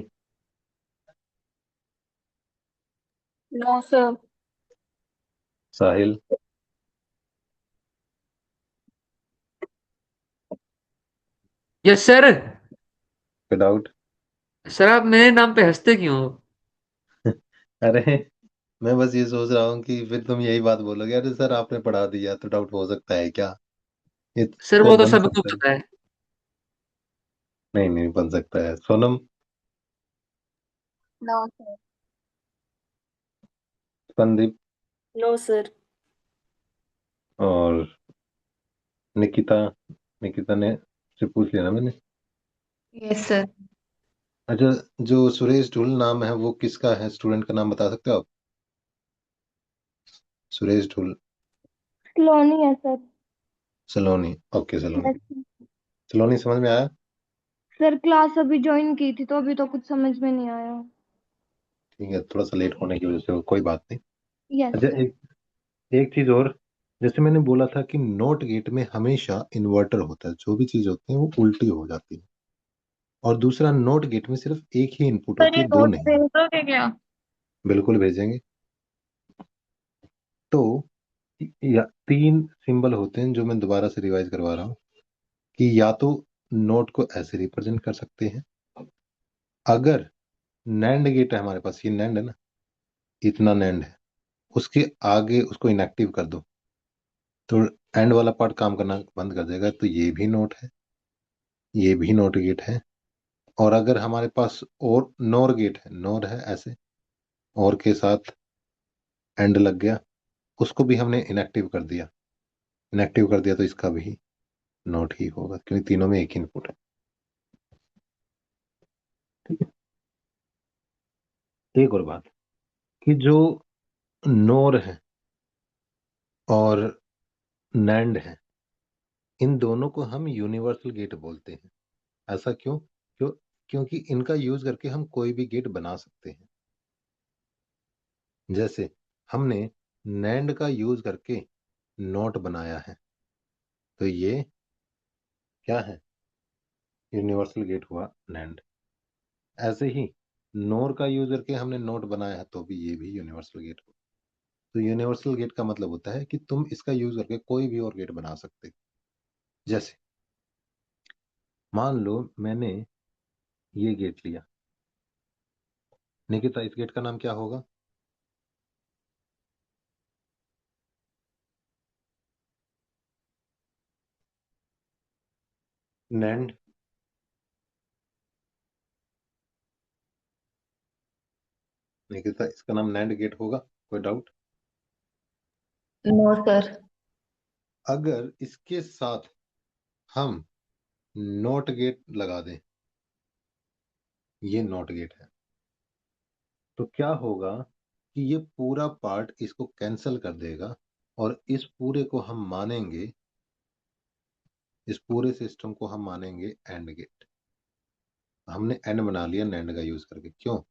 No sir. Sahil? Yes sir. कोई डाउट? सर आप मेरे नाम पे हंसते क्यों हो? अरे मैं बस ये सोच रहा हूँ कि फिर तुम यही बात बोलोगे, अरे सर आपने पढ़ा दिया तो डाउट हो सकता है क्या, ये सर तो वो तो बन सबको सकता है। पता है। नहीं नहीं बन सकता है। Sonam? No sir. Sandeep? No sir. और निकिता निकिता ने से पूछ लिया ना मैंने। Yes sir. अच्छा, जो सुरेश ढुल नाम है वो किसका है? स्टूडेंट का नाम बता सकते हो आप? सुरेश ढुल। सलोनी है सर। सलोनी, ओके सलोनी। Yes, सलोनी समझ में आया? सर क्लास अभी ज्वाइन की थी तो अभी तो कुछ समझ में नहीं आया। ठीक है, थोड़ा सा लेट होने की वजह से कोई बात नहीं। यस अच्छा, सर। एक एक चीज और, जैसे मैंने बोला था कि नोट गेट में हमेशा इन्वर्टर होता है, जो भी चीज होती है वो उल्टी हो जाती है। और दूसरा, नोट गेट में सिर्फ एक ही इनपुट सर होती ये है, दो नोट नहीं। भेज दोगे क्या? बिल्कुल भेजेंगे। तो या तीन सिंबल होते हैं जो मैं दोबारा से रिवाइज करवा रहा हूँ, कि या तो नोट को ऐसे रिप्रेजेंट कर सकते हैं, अगर नैंड गेट है हमारे पास, ये नैंड है ना, इतना नैंड है, उसके आगे उसको इनएक्टिव कर दो तो एंड वाला पार्ट काम करना बंद कर देगा, तो ये भी नोट है, ये भी नोट गेट है। और अगर हमारे पास और नोर गेट है, नोर है ऐसे, और के साथ एंड लग गया, उसको भी हमने इनएक्टिव कर दिया, इनएक्टिव कर दिया तो इसका भी नोट ही होगा, क्योंकि तीनों में एक इनपुट है। ठीक है। एक और बात, कि जो नोर है और नैंड है, इन दोनों को हम यूनिवर्सल गेट बोलते हैं। ऐसा क्यों? क्यों? क्योंकि इनका यूज करके हम कोई भी गेट बना सकते हैं। जैसे हमने नैंड का यूज करके नोट बनाया है, तो ये क्या है? यूनिवर्सल गेट हुआ नैंड। ऐसे ही नोर का यूज करके हमने नोट बनाया है, तो भी ये भी यूनिवर्सल गेट हुआ। तो यूनिवर्सल गेट का मतलब होता है कि तुम इसका यूज करके कोई भी और गेट बना सकते हो। जैसे मान लो मैंने ये गेट लिया, निकिता इस गेट का नाम क्या होगा? नैंड। निकिता इसका नाम नैंड गेट होगा, कोई डाउट? No sir. अगर इसके साथ हम नोट गेट लगा दें, ये नोट गेट है, तो क्या होगा कि ये पूरा पार्ट इसको कैंसिल कर देगा, और इस पूरे को हम मानेंगे, इस पूरे सिस्टम को हम मानेंगे एंड गेट। हमने एंड बना लिया नैंड का यूज करके। क्यों?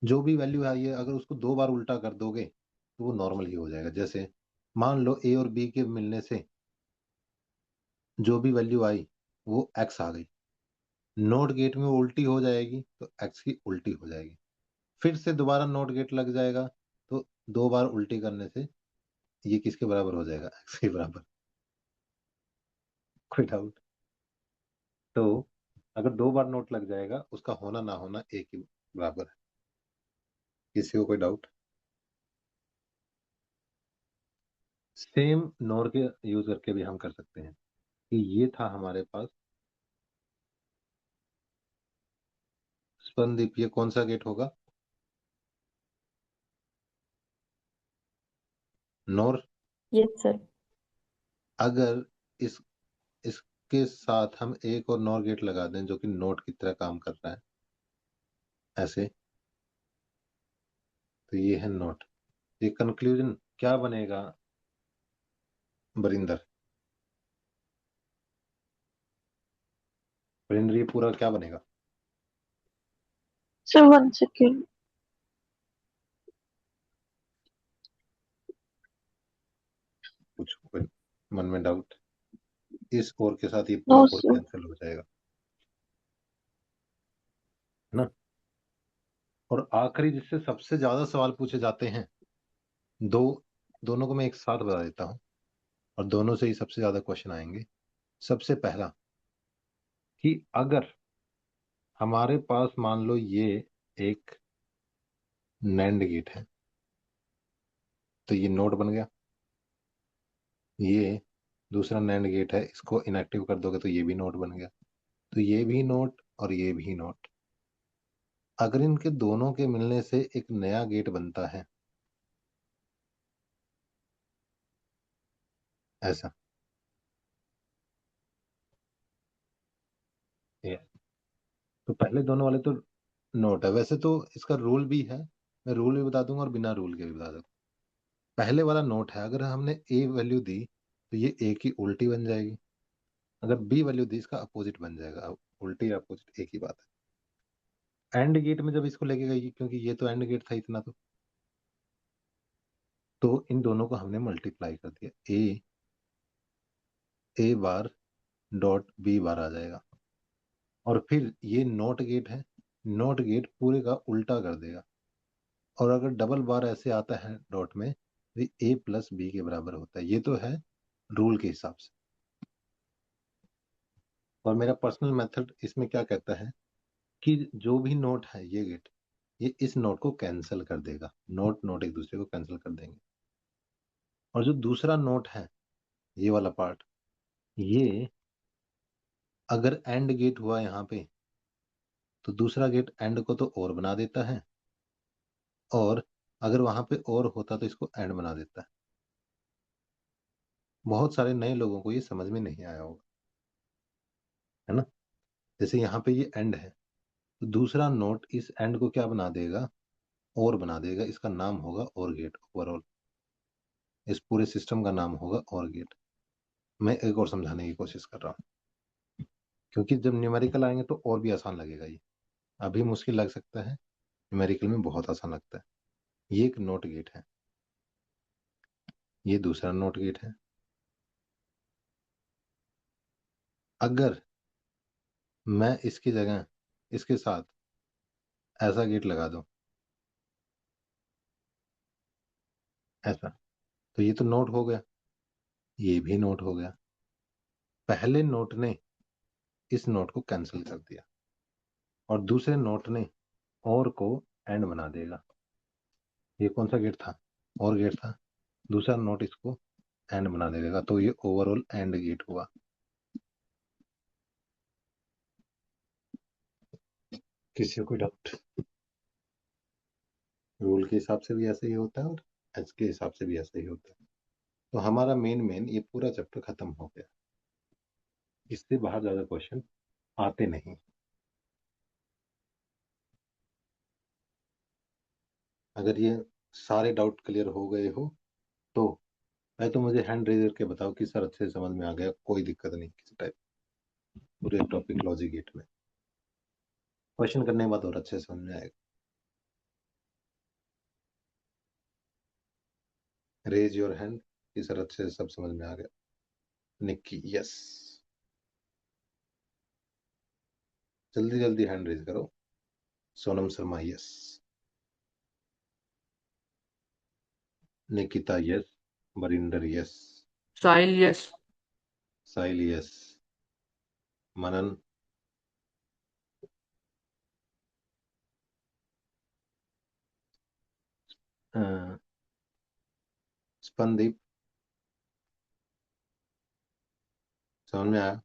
जो भी वैल्यू आई है, अगर उसको दो बार उल्टा कर दोगे तो वो नॉर्मल ही हो जाएगा। जैसे मान लो ए और बी के मिलने से जो भी वैल्यू आई वो एक्स आ गई, नोट गेट में वो उल्टी हो जाएगी तो एक्स की उल्टी हो जाएगी। फिर से दोबारा नोट गेट लग जाएगा, तो दो बार उल्टी करने से ये किसके बराबर हो जाएगा? एक्स के बराबर। कोई डाउट? तो अगर दो बार नोट लग जाएगा, उसका होना ना होना एक ही बराबर है। किसी को कोई डाउट? सेम नोर के यूज करके भी हम कर सकते हैं, कि ये था हमारे पास स्पंदीप, ये कौन सा गेट होगा? नोर। Yes sir. अगर इस इसके साथ हम एक और नॉर गेट लगा दें जो कि नोट की तरह काम कर रहा है ऐसे, तो ये है नोट। ये कंक्लूजन क्या बनेगा बरिंदर? बरिंदर ये पूरा क्या बनेगा? Sir 1 second. कुछ कोई मन में डाउट? इस और के साथ ये नो पूरा और सर। कैंसिल हो जाएगा ना। और आखिरी जिससे सबसे ज्यादा सवाल पूछे जाते हैं, दो दोनों को मैं एक साथ बता देता हूं, और दोनों से ही सबसे ज्यादा क्वेश्चन आएंगे। सबसे पहला, कि अगर हमारे पास मान लो ये एक नैंड गेट है, तो ये नोट बन गया। ये दूसरा नैंड गेट है, इसको इनएक्टिव कर दोगे तो ये भी नोट बन गया। तो ये भी नोट और ये भी नोट। अगर इनके दोनों के मिलने से एक नया गेट बनता है, ऐसा। ये तो पहले दोनों वाले तो नोट है। वैसे तो इसका रूल भी है, मैं रूल भी बता दूंगा और बिना रूल के भी बता दूंगा। पहले वाला नोट है, अगर हमने ए वैल्यू दी तो ये ए की उल्टी बन जाएगी, अगर बी वैल्यू दी इसका अपोजिट बन जाएगा। अब उल्टी अपोजिट एक ही बात है। एंड गेट में जब इसको लेके गई, क्योंकि ये तो एंड गेट था इतना, तो इन दोनों को हमने मल्टीप्लाई कर दिया, ए बार डॉट बी बार आ जाएगा। और फिर ये नॉट गेट है, नॉट गेट पूरे का उल्टा कर देगा। और अगर डबल बार ऐसे आता है डॉट में, तो ए प्लस बी के बराबर होता है। ये तो है रूल के हिसाब से। और मेरा पर्सनल मेथड इसमें क्या कहता है कि जो भी नोट है ये गेट, ये इस नोट को कैंसिल कर देगा, नोट नोट एक दूसरे को कैंसिल कर देंगे। और जो दूसरा नोट है ये वाला पार्ट, ये अगर एंड गेट हुआ यहाँ पे, तो दूसरा गेट एंड को तो और बना देता है, और अगर वहां पे और होता तो इसको एंड बना देता है। बहुत सारे नए लोगों को ये समझ में नहीं आया होगा, है ना। जैसे यहाँ पे ये एंड है, तो दूसरा नोट इस एंड को क्या बना देगा, और बना देगा। इसका नाम होगा और गेट। ओवरऑल इस पूरे सिस्टम का नाम होगा और गेट। मैं एक और समझाने की कोशिश कर रहा हूँ, क्योंकि जब न्यूमेरिकल आएंगे तो और भी आसान लगेगा। ये अभी मुश्किल लग सकता है, न्यूमेरिकल में बहुत आसान लगता है। ये एक नोट गेट है, ये दूसरा नोट गेट है। अगर मैं इसकी जगह इसके साथ ऐसा गेट लगा दूं, ऐसा, तो ये तो नोट हो गया, ये भी नोट हो गया। पहले नोट ने इस नोट को कैंसिल कर दिया, और दूसरे नोट ने और को एंड बना देगा। ये कौन सा गेट था, और गेट था। दूसरा नोट इसको एंड बना देगा, तो ये ओवरऑल एंड गेट हुआ। किसी को कोई डाउट? रूल के हिसाब से भी ऐसे ही होता है और एच के हिसाब से भी ऐसे ही होता है। तो हमारा मेन ये पूरा चैप्टर खत्म हो गया। इससे बाहर ज्यादा क्वेश्चन आते नहीं। अगर ये सारे डाउट क्लियर हो गए हो तो मैं तो मुझे हैंड रेज करके बताओ कि सर अच्छे से समझ में आ गया, कोई दिक्कत नहीं किसी टाइप, पूरे टॉपिक लॉजिक गेट में क्वेश्चन करने के बाद और अच्छे से समझ में आएगा। रेज योर हैंड कि सर अच्छे से सब समझ में आ गया। निक्की यस, जल्दी जल्दी हैंड रेज करो। Sonam Sharma yes, Nikita yes, Barinder yes, Sahil yes. Sahil yes, Manan, Spandeep, समझ में आया?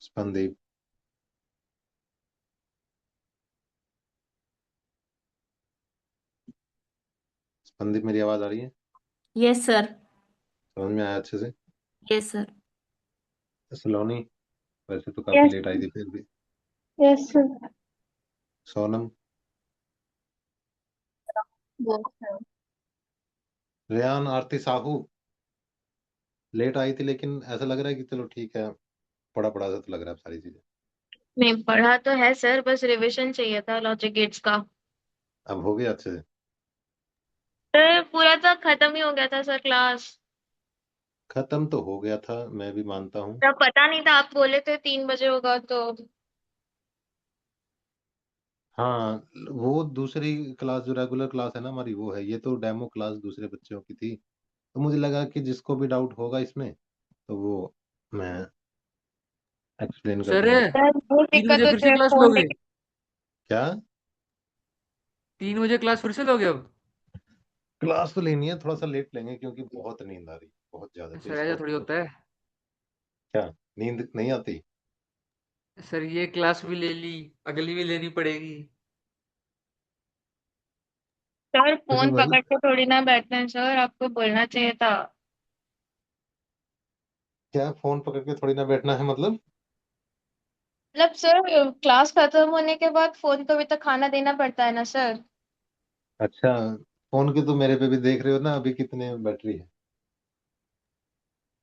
स्पंदीप, स्पंदीप मेरी आवाज आ रही है? Yes sir. समझ में आया अच्छे से? Yes sir. सलोनी, वैसे तो काफी यस लेट आई थी फिर भी। Yes sir. सोनम, वो सर। रेयान, आरती, साहू लेट आई थी, लेकिन ऐसा लग रहा है कि चलो ठीक है, पढ़ा पढ़ा सा तो लग रहा है अब सारी चीजें। नहीं पढ़ा तो है सर, बस रिवीजन चाहिए था लॉजिक गेट्स का। अब हो गया अच्छे से? सर पूरा तो खत्म ही हो गया था सर क्लास। खत्म तो हो गया था, मैं भी मानता हूँ। तब पता नहीं था, आप बोले थे 3 बजे होगा तो। हाँ, वो दूसरी क्लास जो रेगुलर क्लास है ना हमारी, वो है। ये तो डेमो क्लास दूसरे बच्चों की थी, तो मुझे लगा कि जिसको भी डाउट होगा इसमें तो वो मैं एक्सप्लेन कर सर दूंगा। सर बहुत 3 बजे दिक्कत फिर होती से है क्लास फोन लोगे? में। क्या? 3 बजे क्लास फिर से लोगे अब? क्लास तो लेनी है, थोड़ा सा लेट लेंगे क्योंकि बहुत नींद आ रही, बहुत ज्यादा। तो सर इस ऐसा वक्त थोड़ी तो होता है। क्या नींद नहीं आती? सर ये क्लास भी ले ली, अगली भी लेनी पड़ेगी। सर कुछ फोन बोल। पकड़ के थोड़ी ना बैठना है सर, आपको बोलना चाहिए था। क्या फोन पकड़ के थोड़ी ना बैठना है मतलब? मतलब सर क्लास खत्म होने के बाद फोन को भी तो खाना देना पड़ता है ना सर। अच्छा, फोन के तो मेरे पे भी देख रहे हो ना अभी कितने बैटरी है।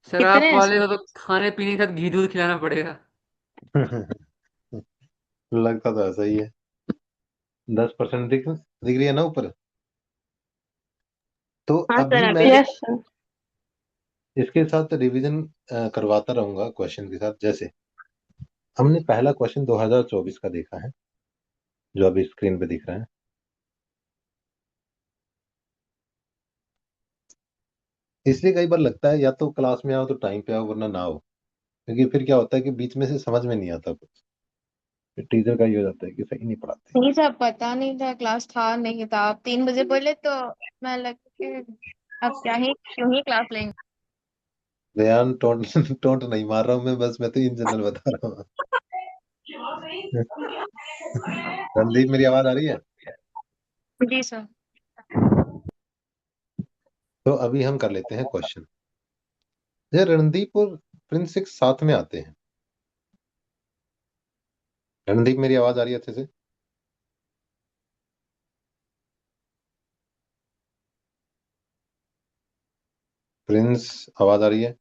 सर कितने आप हैं वाले सर? को तो खाने पीने के साथ घी दूध खिलाना पड़ेगा। लगता तो ऐसा ही है। 10% दिख रही है ना ऊपर? तो हाँ अभी सर मैं अभी यस सर। इसके साथ रिवीजन करवाता रहूंगा क्वेश्चन के साथ। जैसे हमने पहला क्वेश्चन 2024 का देखा है जो अभी स्क्रीन पे दिख रहा है। इसलिए कई बार लगता है या तो क्लास में आओ तो टाइम पे आओ वरना ना आओ, क्योंकि फिर क्या होता है कि बीच में से समझ में नहीं आता कुछ। टीचर का ये हो जाता है कि सही नहीं पढ़ाते। नहीं सर, पता नहीं था, क्लास था नहीं था, आप 3 बजे बोले तो मैं लगा कि अब क्या ही क्यों ही क्लास लेंगे। ध्यान टोंट टोंट नहीं मार रहा हूँ मैं, बस मैं तो इन जनरल बता रहा हूँ। रणदीप मेरी आवाज आ रही है? जी सर। तो अभी हम कर लेते हैं क्वेश्चन। ये रणदीप और प्रिंस एक साथ में आते हैं। रणदीप मेरी आवाज आ रही है अच्छे से? प्रिंस आवाज आ रही है?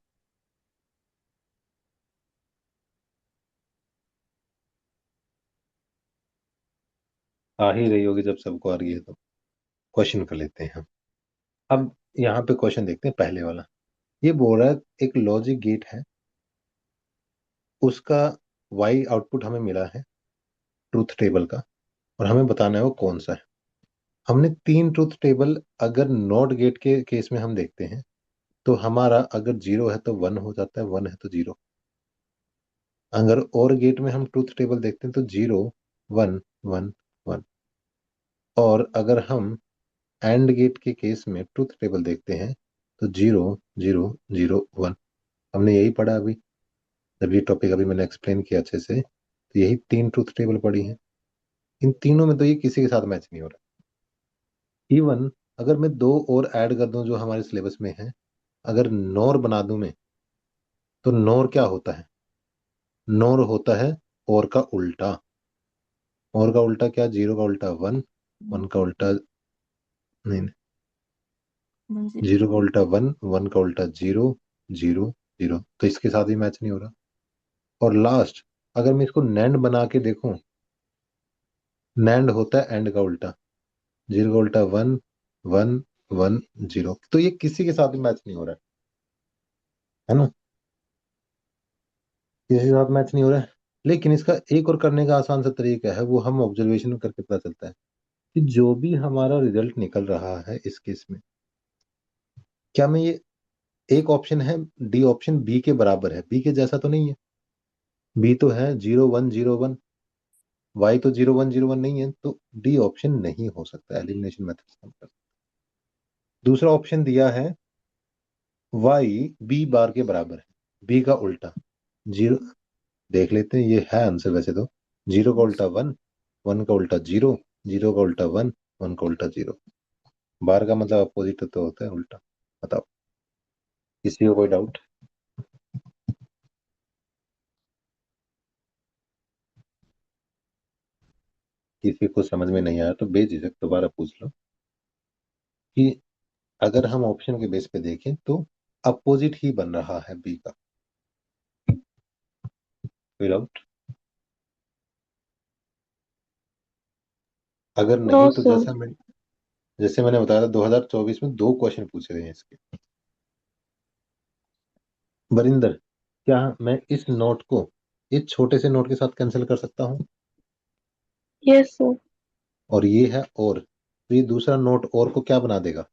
आ ही रही होगी जब सबको आ रही है तो। क्वेश्चन कर लेते हैं हम। अब यहाँ पे क्वेश्चन देखते हैं पहले वाला। ये बोल रहा है एक लॉजिक गेट है, उसका वाई आउटपुट हमें मिला है ट्रूथ टेबल का, और हमें बताना है वो कौन सा है। हमने 3 ट्रूथ टेबल अगर नॉट गेट के केस में हम देखते हैं तो हमारा अगर 0 है तो 1 हो जाता है, 1 है तो 0। अगर और गेट में हम ट्रूथ टेबल देखते हैं तो 0 1 1 1। और अगर हम एंड गेट के केस में ट्रूथ टेबल देखते हैं तो 0 0 0 1। हमने यही पढ़ा अभी, जब ये टॉपिक अभी मैंने एक्सप्लेन किया अच्छे से, तो यही 3 ट्रूथ टेबल पढ़ी है। इन तीनों में तो ये किसी के साथ मैच नहीं हो रहा। इवन अगर मैं 2 और ऐड कर दूं जो हमारे सिलेबस में है, अगर नॉर बना दूं मैं, तो नॉर क्या होता है? नॉर होता है और का उल्टा। और का उल्टा क्या? 0 का उल्टा 1, 1 का उल्टा नहीं, 0 का उल्टा 1, 1 का उल्टा 0 0 0। तो इसके साथ ही मैच नहीं हो रहा। और लास्ट, अगर मैं इसको नैंड बना के देखूं, नैंड होता है एंड का उल्टा। 0 का उल्टा 1 1 1 0। तो ये किसी के साथ भी मैच नहीं हो रहा है ना? किसी के साथ मैच नहीं हो रहा है। लेकिन इसका एक और करने का आसान सा तरीका है, वो हम ऑब्जर्वेशन करके पता चलता है कि जो भी हमारा रिजल्ट निकल रहा है इस केस में, क्या मैं ये एक ऑप्शन है डी ऑप्शन बी के बराबर है, बी के जैसा तो नहीं है। बी तो है 0 1 0 1, वाई तो 0 1 0 1 नहीं है, तो डी ऑप्शन नहीं हो सकता एलिमिनेशन मेथड। दूसरा ऑप्शन दिया है वाई बी बार के बराबर है, बी का उल्टा 0। देख लेते हैं, ये है आंसर वैसे तो। 0 का उल्टा 1, 1 का उल्टा 0, 0 का उल्टा 1, 1 का उल्टा 0। बार का मतलब अपोजिट तो होता है उल्टा। बताओ, किसी को कोई डाउट? किसी को समझ में नहीं आया तो बेझिझक दोबारा पूछ लो कि अगर हम ऑप्शन के बेस पे देखें तो अपोजिट ही बन रहा है बी का। कोई डाउट? अगर नो नहीं तो सर। जैसे मैंने बताया था 2024 में 2 क्वेश्चन पूछे गए हैं इसके। वरिंदर, क्या मैं इस नोट को इस छोटे से नोट के साथ कैंसिल कर सकता हूँ? Yes sir. और ये है और, तो ये दूसरा नोट और को क्या बना देगा?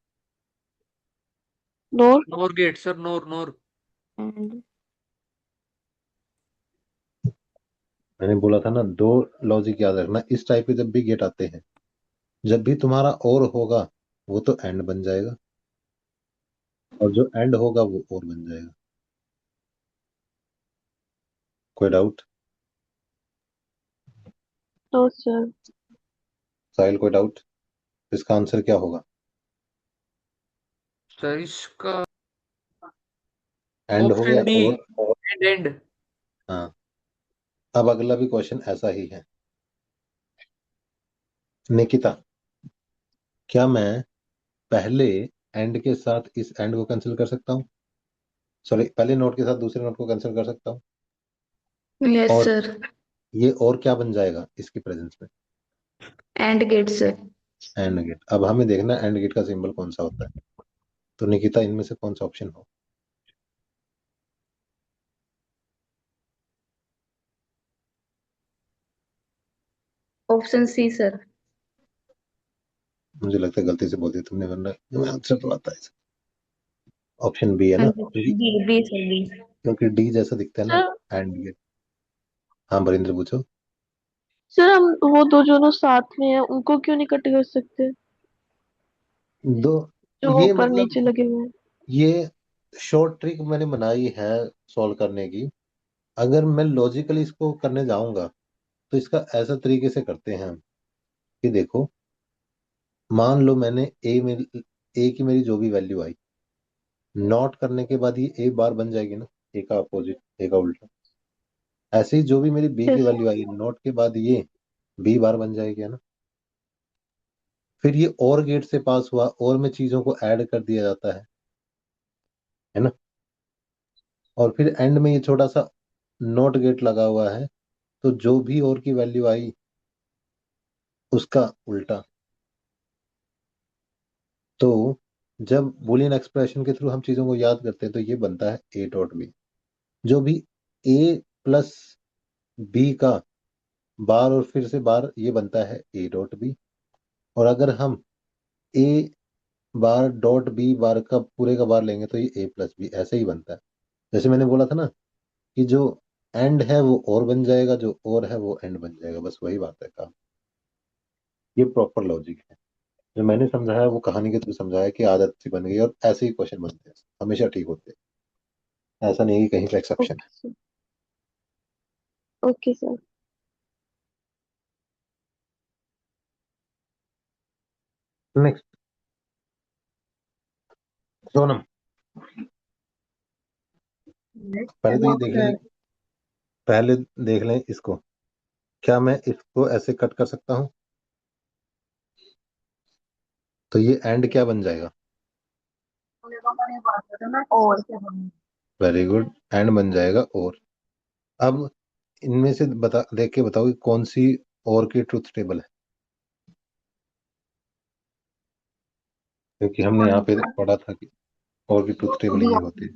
NOR NOR gate sir, NOR NOR. And मैंने बोला था ना, 2 लॉजिक याद रखना इस टाइप के जब भी गेट आते हैं। जब भी तुम्हारा और होगा वो तो एंड बन जाएगा, और जो एंड होगा वो और बन जाएगा। कोई डाउट? No sir. साहिल कोई डाउट? इसका आंसर क्या होगा? सर इसका एंड हो गया ऑप्शन डी, और एंड। हाँ, अब अगला भी क्वेश्चन ऐसा ही है। निकिता, क्या मैं पहले एंड के साथ इस एंड को कैंसिल कर सकता हूँ? सॉरी, पहले नोट के साथ दूसरे नोट को कैंसिल कर सकता हूँ? यस और सर। ये और क्या बन जाएगा इसकी प्रेजेंस में? AND gate sir. AND gate. अब हमें देखना एंड गेट का सिंबल कौन सा होता है। तो निकिता, इनमें से कौन सा ऑप्शन हो? Option C sir. मुझे लगता है गलती से बोल दिया तुमने, वरना मैं आंसर तो आता है। ऑप्शन बी है हाँ ना, जी, क्योंकि बी सर, बी। क्योंकि डी जैसा दिखता है ना, सर एंड गेट। हाँ बरिंद्र, पूछो। सर हम वो दो जो साथ में है उनको क्यों नहीं कट कर सकते, दो, जो ये ऊपर मतलब नीचे लगे हुए हैं? ये शॉर्ट ट्रिक मैंने बनाई है सॉल्व करने की। अगर मैं लॉजिकली इसको करने जाऊंगा तो इसका ऐसा तरीके से करते हैं हम कि देखो, मान लो मैंने ए की मेरी जो भी वैल्यू आई, नॉट करने के बाद ये ए बार बन जाएगी ना, ए का अपोजिट, ए का उल्टा। ऐसे ही जो भी मेरी बी की यस। वैल्यू आई, नॉट के बाद ये बी बार बन जाएगी, है ना। फिर ये और गेट से पास हुआ, और में चीजों को ऐड कर दिया जाता है ना। और फिर एंड में ये छोटा सा नॉट गेट लगा हुआ है, तो जो भी और की वैल्यू आई उसका उल्टा। तो जब बूलियन एक्सप्रेशन के थ्रू हम चीजों को याद करते हैं तो ये बनता है ए डॉट बी। जो भी ए प्लस बी का बार और फिर से बार, ये बनता है ए डॉट बी। और अगर हम ए बार डॉट बी बार का पूरे का बार लेंगे तो ये ए प्लस बी ऐसे ही बनता है। जैसे मैंने बोला था ना कि जो एंड है वो और बन जाएगा, जो और है वो एंड बन जाएगा, बस वही बात है काम। ये प्रॉपर लॉजिक है। जो मैंने समझाया वो कहानी के थ्रू समझाया कि आदत सी बन गई, और ऐसे ही क्वेश्चन बनते हैं, हमेशा ठीक होते हैं, ऐसा नहीं है कि कहीं का exception okay sir. Okay sir. है। नेक्स्ट, सोनम, पहले तो ये देख लें, पहले देख लें इसको। क्या मैं इसको ऐसे कट कर सकता हूँ? तो ये एंड क्या बन जाएगा? और वेरी गुड, एंड बन जाएगा। और अब इनमें से बता, देख के बताओ कि कौन सी और की ट्रुथ टेबल है, क्योंकि हमने यहाँ पे पढ़ा था कि और की ट्रुथ टेबल ये होती है,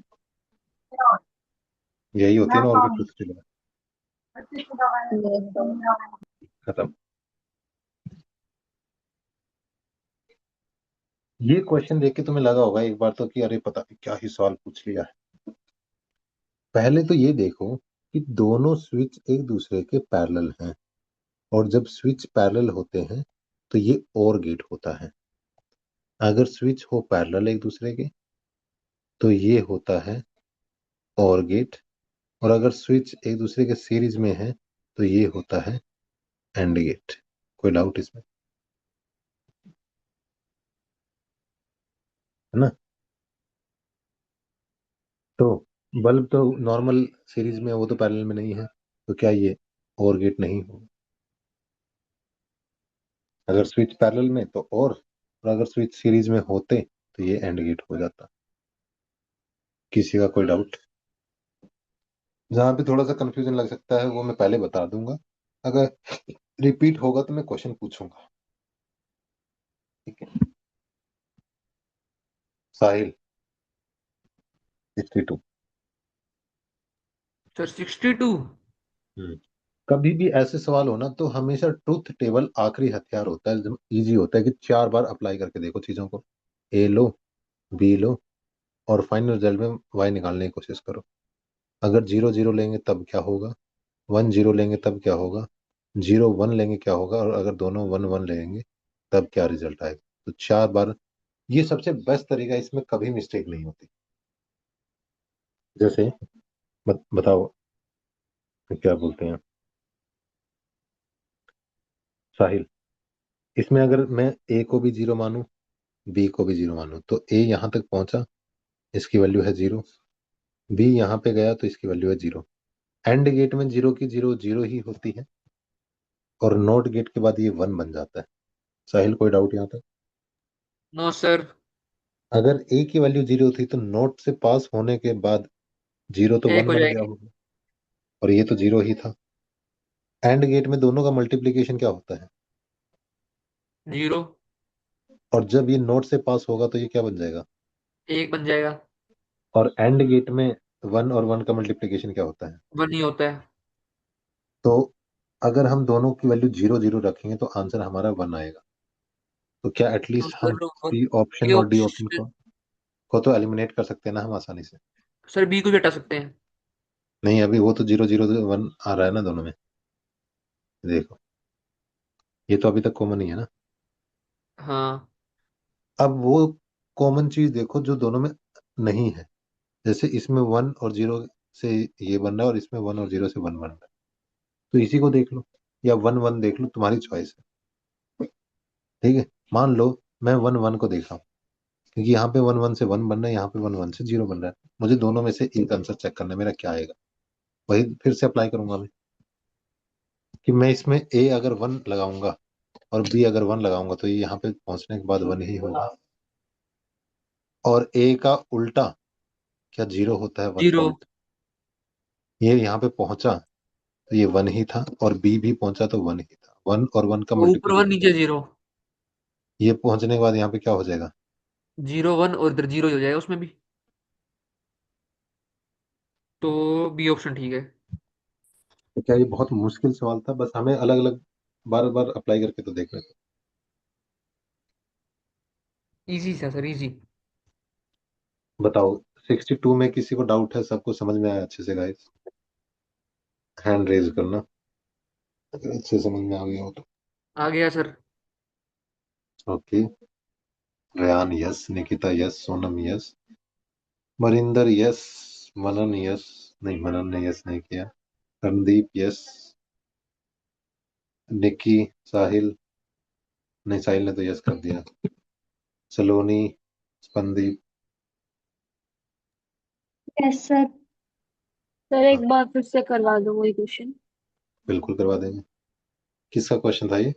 यही होती है ना और की ट्रुथ टेबल। खत्म। ये क्वेश्चन देख के तुम्हें लगा होगा एक बार तो कि अरे पता नहीं क्या ही सवाल पूछ लिया है। पहले तो ये देखो कि दोनों स्विच एक दूसरे के पैरेलल हैं, और जब स्विच पैरेलल होते हैं तो ये और गेट होता है। अगर स्विच हो पैरेलल एक दूसरे के तो ये होता है और गेट, और अगर स्विच एक दूसरे के सीरीज में है तो ये होता है एंड गेट। कोई डाउट इसमें? है ना। तो बल्ब तो नॉर्मल सीरीज में है, वो तो पैरेलल में नहीं है, तो क्या ये और गेट नहीं होगा? अगर स्विच पैरेलल में तो और अगर स्विच सीरीज में होते तो ये एंड गेट हो जाता। किसी का कोई डाउट? जहां पे थोड़ा सा कंफ्यूजन लग सकता है वो मैं पहले बता दूंगा, अगर रिपीट होगा तो मैं क्वेश्चन पूछूंगा, ठीक है। साहिल, 62। सर 62। कभी भी ऐसे सवाल हो ना तो हमेशा ट्रुथ टेबल आखिरी हथियार होता है, इजी होता है कि 4 बार अप्लाई करके देखो चीजों को। ए लो, बी लो, और फाइनल रिजल्ट में वाई निकालने की कोशिश करो। अगर 0 0 लेंगे तब क्या होगा, 1 0 लेंगे तब क्या होगा, 0 1 लेंगे क्या होगा, और अगर दोनों 1 1 लेंगे तब क्या रिजल्ट आएगा। तो 4 बार, ये सबसे बेस्ट तरीका है, इसमें कभी मिस्टेक नहीं होती। जैसे बताओ क्या बोलते हैं साहिल, इसमें अगर मैं ए को भी 0 मानूं बी को भी 0 मानूं, तो ए यहाँ तक पहुंचा, इसकी वैल्यू है 0, बी यहाँ पे गया तो इसकी वैल्यू है 0। एंड गेट में 0 की 0 0 ही होती है, और नोट गेट के बाद ये 1 बन जाता है। साहिल, कोई डाउट यहाँ तक? No sir. अगर ए की वैल्यू 0 थी तो नोट से पास होने के बाद 0 तो 1 एक हो बन गया जाएगी। होगा, और ये तो 0 ही था। एंड गेट में दोनों का मल्टीप्लीकेशन क्या होता है? 0। और जब ये नोट से पास होगा तो ये क्या बन जाएगा? 1 बन जाएगा। और एंड गेट में 1 और 1 का मल्टीप्लीकेशन क्या होता है? 1 ही होता है। तो अगर हम दोनों की वैल्यू 0 0 रखेंगे तो आंसर हमारा 1 आएगा। तो क्या तो एटलीस्ट हम सर सी ऑप्शन ये और डी ऑप्शन ऑप्शन, को तो एलिमिनेट कर सकते हैं ना हम आसानी से? सर बी को भी हटा सकते हैं। नहीं, अभी वो तो 0 0 1 आ रहा है ना दोनों में, देखो ये तो अभी तक कॉमन ही है ना। हाँ। अब वो कॉमन चीज देखो जो दोनों में नहीं है, जैसे इसमें 1 और 0 से ये बन रहा है, और इसमें 1 और 0 से 1 बन रहा है, तो इसी को देख लो, या 1 1 देख लो, तुम्हारी चॉइस है। ठीक है, मान लो मैं 1 1 को देख रहा हूँ, क्योंकि यहाँ पे 1 1 से 1 बन रहा है, यहाँ पे 1 1 से 0 बन रहा है, मुझे दोनों में से एक आंसर चेक करना है, मेरा क्या आएगा। वही फिर से अप्लाई करूंगा मैं, कि मैं इसमें ए अगर 1 लगाऊंगा और बी अगर 1 लगाऊंगा तो ये यहाँ पे पहुंचने के बाद 1 ही होगा। और ए का उल्टा क्या 0 होता है? 1 का 0। उल्टा। ये यहाँ पे पहुंचा तो ये 1 ही था, और बी भी पहुंचा तो 1 ही था। 1 और 1 का ऊपर 1 मल्टीप्लीकेशन, नीचे 0। ये पहुंचने के बाद यहाँ पे क्या हो जाएगा? 0 1 और इधर 0 हो जाएगा उसमें भी। तो बी ऑप्शन ठीक है। तो क्या ये बहुत मुश्किल सवाल था? बस हमें अलग अलग बार बार अप्लाई करके तो देख रहे थे। इजी था सर, इजी। बताओ, 62 में किसी को डाउट है? सबको समझ में आया अच्छे से गाइस? हैंड रेज करना अगर अच्छे समझ में आ गया हो तो। आ गया sir. Okay, Rayan yes, Nikita yes, Sonam yes, Marinder yes, Manan yes, नहीं मनन ने यस नहीं किया, रणदीप यस, निक्की, साहिल, नहीं साहिल ने तो यस कर दिया, Saloni, Spandeep. Yes sir. Sir हाँ, एक बार फिर से करवा दो वही क्वेश्चन। बिल्कुल करवा देंगे। किसका क्वेश्चन था ये?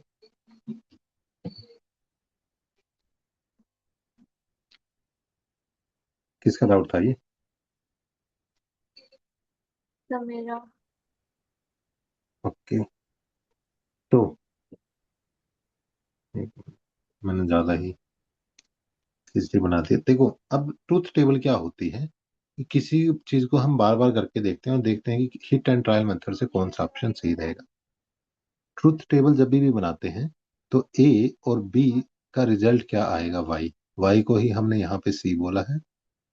किसका डाउट था ये? सर मेरा। ओके, तो एक मिनट, मैंने ज्यादा ही हिस्ट्री बना दी। देखो, अब ट्रूथ टेबल क्या होती है कि किसी चीज को हम बार बार करके देखते हैं और देखते हैं कि हिट एंड ट्रायल मेथड से कौन सा ऑप्शन सही रहेगा। ट्रूथ टेबल जब भी बनाते हैं तो ए और बी का रिजल्ट क्या आएगा? वाई। वाई को ही हमने यहाँ पे सी बोला है,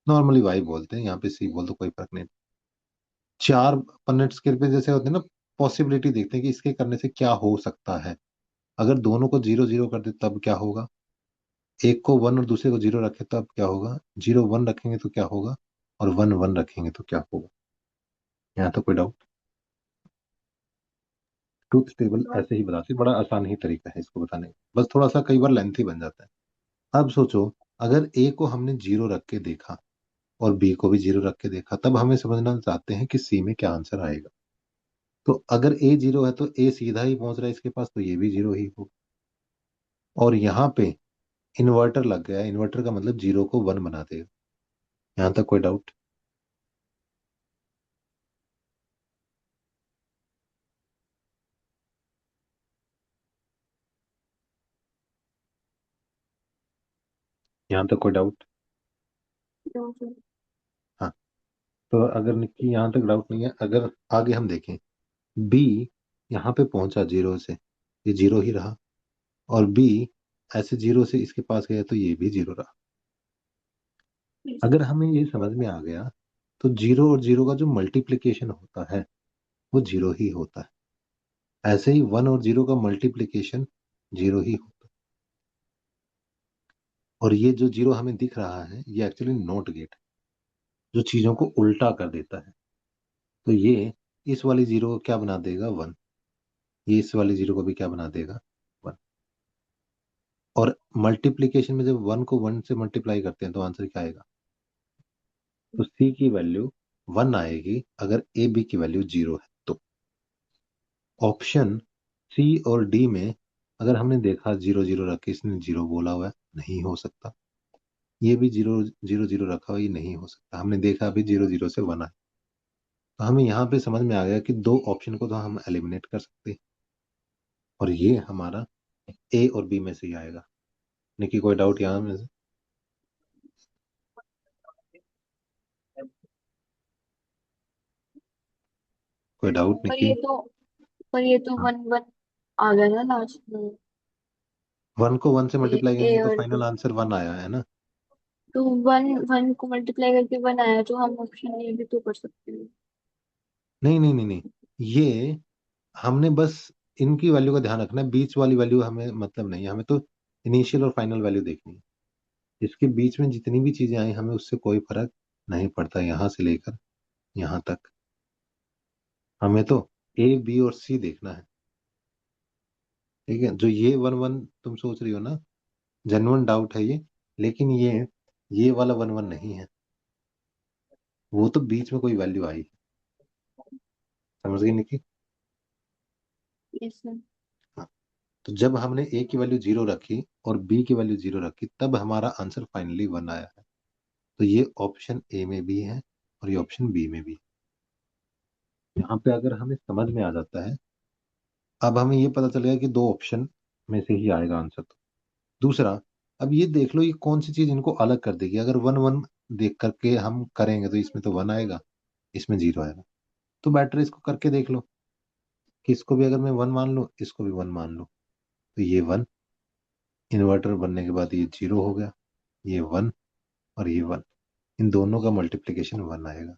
नॉर्मली वाई बोलते हैं, यहाँ पे सी बोल तो कोई फर्क नहीं। चार पन्नेट स्केल पे जैसे होते हैं ना, पॉसिबिलिटी देखते हैं कि इसके करने से क्या हो सकता है। अगर दोनों को 0 0 कर दे तब क्या होगा, एक को 1 और दूसरे को 0 रखे तब क्या होगा, 0 1 रखेंगे तो क्या होगा, और 1 1 रखेंगे तो क्या होगा। यहाँ तो कोई डाउट? ट्रूथ टेबल ऐसे ही बताते हैं, बड़ा आसान ही तरीका है इसको बताने का, बस थोड़ा सा कई बार लेंथी बन जाता है। अब सोचो, अगर ए को हमने 0 रख के देखा और बी को भी 0 रख के देखा, तब हमें समझना चाहते हैं कि सी में क्या आंसर आएगा। तो अगर ए 0 है तो ए सीधा ही पहुंच रहा है इसके पास, तो ये भी 0 ही होगा। और यहाँ पे इन्वर्टर लग गया, इन्वर्टर का मतलब 0 को 1 बना देगा। यहाँ तक कोई डाउट? यहाँ तक कोई डाउट? No, sir. हाँ, तो अगर निक्की यहाँ तक डाउट नहीं है, अगर आगे हम देखें, बी यहाँ पे पहुंचा 0 से, ये 0 ही रहा, और बी ऐसे 0 से इसके पास गया तो ये भी 0 रहा। अगर हमें ये समझ में आ गया तो 0 और 0 का जो मल्टीप्लिकेशन होता है वो 0 ही होता है। ऐसे ही 1 और 0 का मल्टीप्लिकेशन 0 ही होता है। और ये जो 0 हमें दिख रहा है ये एक्चुअली नॉट गेट है, जो चीजों को उल्टा कर देता है। तो ये इस वाली 0 को क्या बना देगा? 1। ये इस वाली 0 को भी क्या बना देगा? 1। और मल्टीप्लीकेशन में जब 1 को 1 से मल्टीप्लाई करते हैं तो आंसर क्या आएगा? तो सी की वैल्यू 1 आएगी अगर ए बी की वैल्यू 0 है तो। ऑप्शन सी और डी में अगर हमने देखा 0 0 रख के इसने 0 बोला हुआ है, नहीं हो सकता। ये भी 0 0 0 रखा हुआ, ये नहीं हो सकता। हमने देखा अभी 0 0 से 1 आए, तो हमें यहाँ पे समझ में आ गया कि दो ऑप्शन को तो हम एलिमिनेट कर सकते हैं और ये हमारा ए और बी में से ही आएगा। निकी कोई डाउट यहाँ में से? कोई डाउट पर निकी? ये तो पर ये तो हाँ। 1 1 आ गया ना लास्ट में। 1 को 1 से मल्टीप्लाई ए करेंगे तो और फाइनल बी, आंसर 1 आया है ना। तो 1 1 को मल्टीप्लाई करके 1 आया, तो हम ऑप्शन ए भी तो कर सकते हैं। नहीं नहीं नहीं नहीं, ये हमने बस इनकी वैल्यू का ध्यान रखना है, बीच वाली वैल्यू हमें मतलब नहीं है, हमें तो इनिशियल और फाइनल वैल्यू देखनी है। इसके बीच में जितनी भी चीजें आई हमें उससे कोई फर्क नहीं पड़ता, यहाँ से लेकर यहाँ तक हमें तो ए बी और सी देखना है। ठीक है, जो ये 1 1 तुम सोच रही हो ना, जेन्युइन डाउट है ये, लेकिन ये वाला 1 1 नहीं है, वो तो बीच में कोई वैल्यू आई। समझ गई निकी? Yes sir. हाँ। तो जब हमने ए की वैल्यू 0 रखी और बी की वैल्यू 0 रखी तब हमारा आंसर फाइनली 1 आया है। तो ये ऑप्शन ए में भी है और ये ऑप्शन बी में भी है। यहाँ पे अगर हमें समझ में आ जाता है, अब हमें ये पता चलेगा कि दो ऑप्शन में से ही आएगा आंसर। तो दूसरा, अब ये देख लो ये कौन सी चीज इनको अलग कर देगी। अगर 1 1 देख करके हम करेंगे तो इसमें तो 1 आएगा, इसमें 0 आएगा। तो बेटर इसको करके देख लो कि इसको भी अगर मैं 1 मान लूँ, इसको भी 1 मान लूँ, तो ये 1 इन्वर्टर बनने के बाद ये 0 हो गया, ये 1 और ये 1, इन दोनों का मल्टीप्लीकेशन 1 आएगा,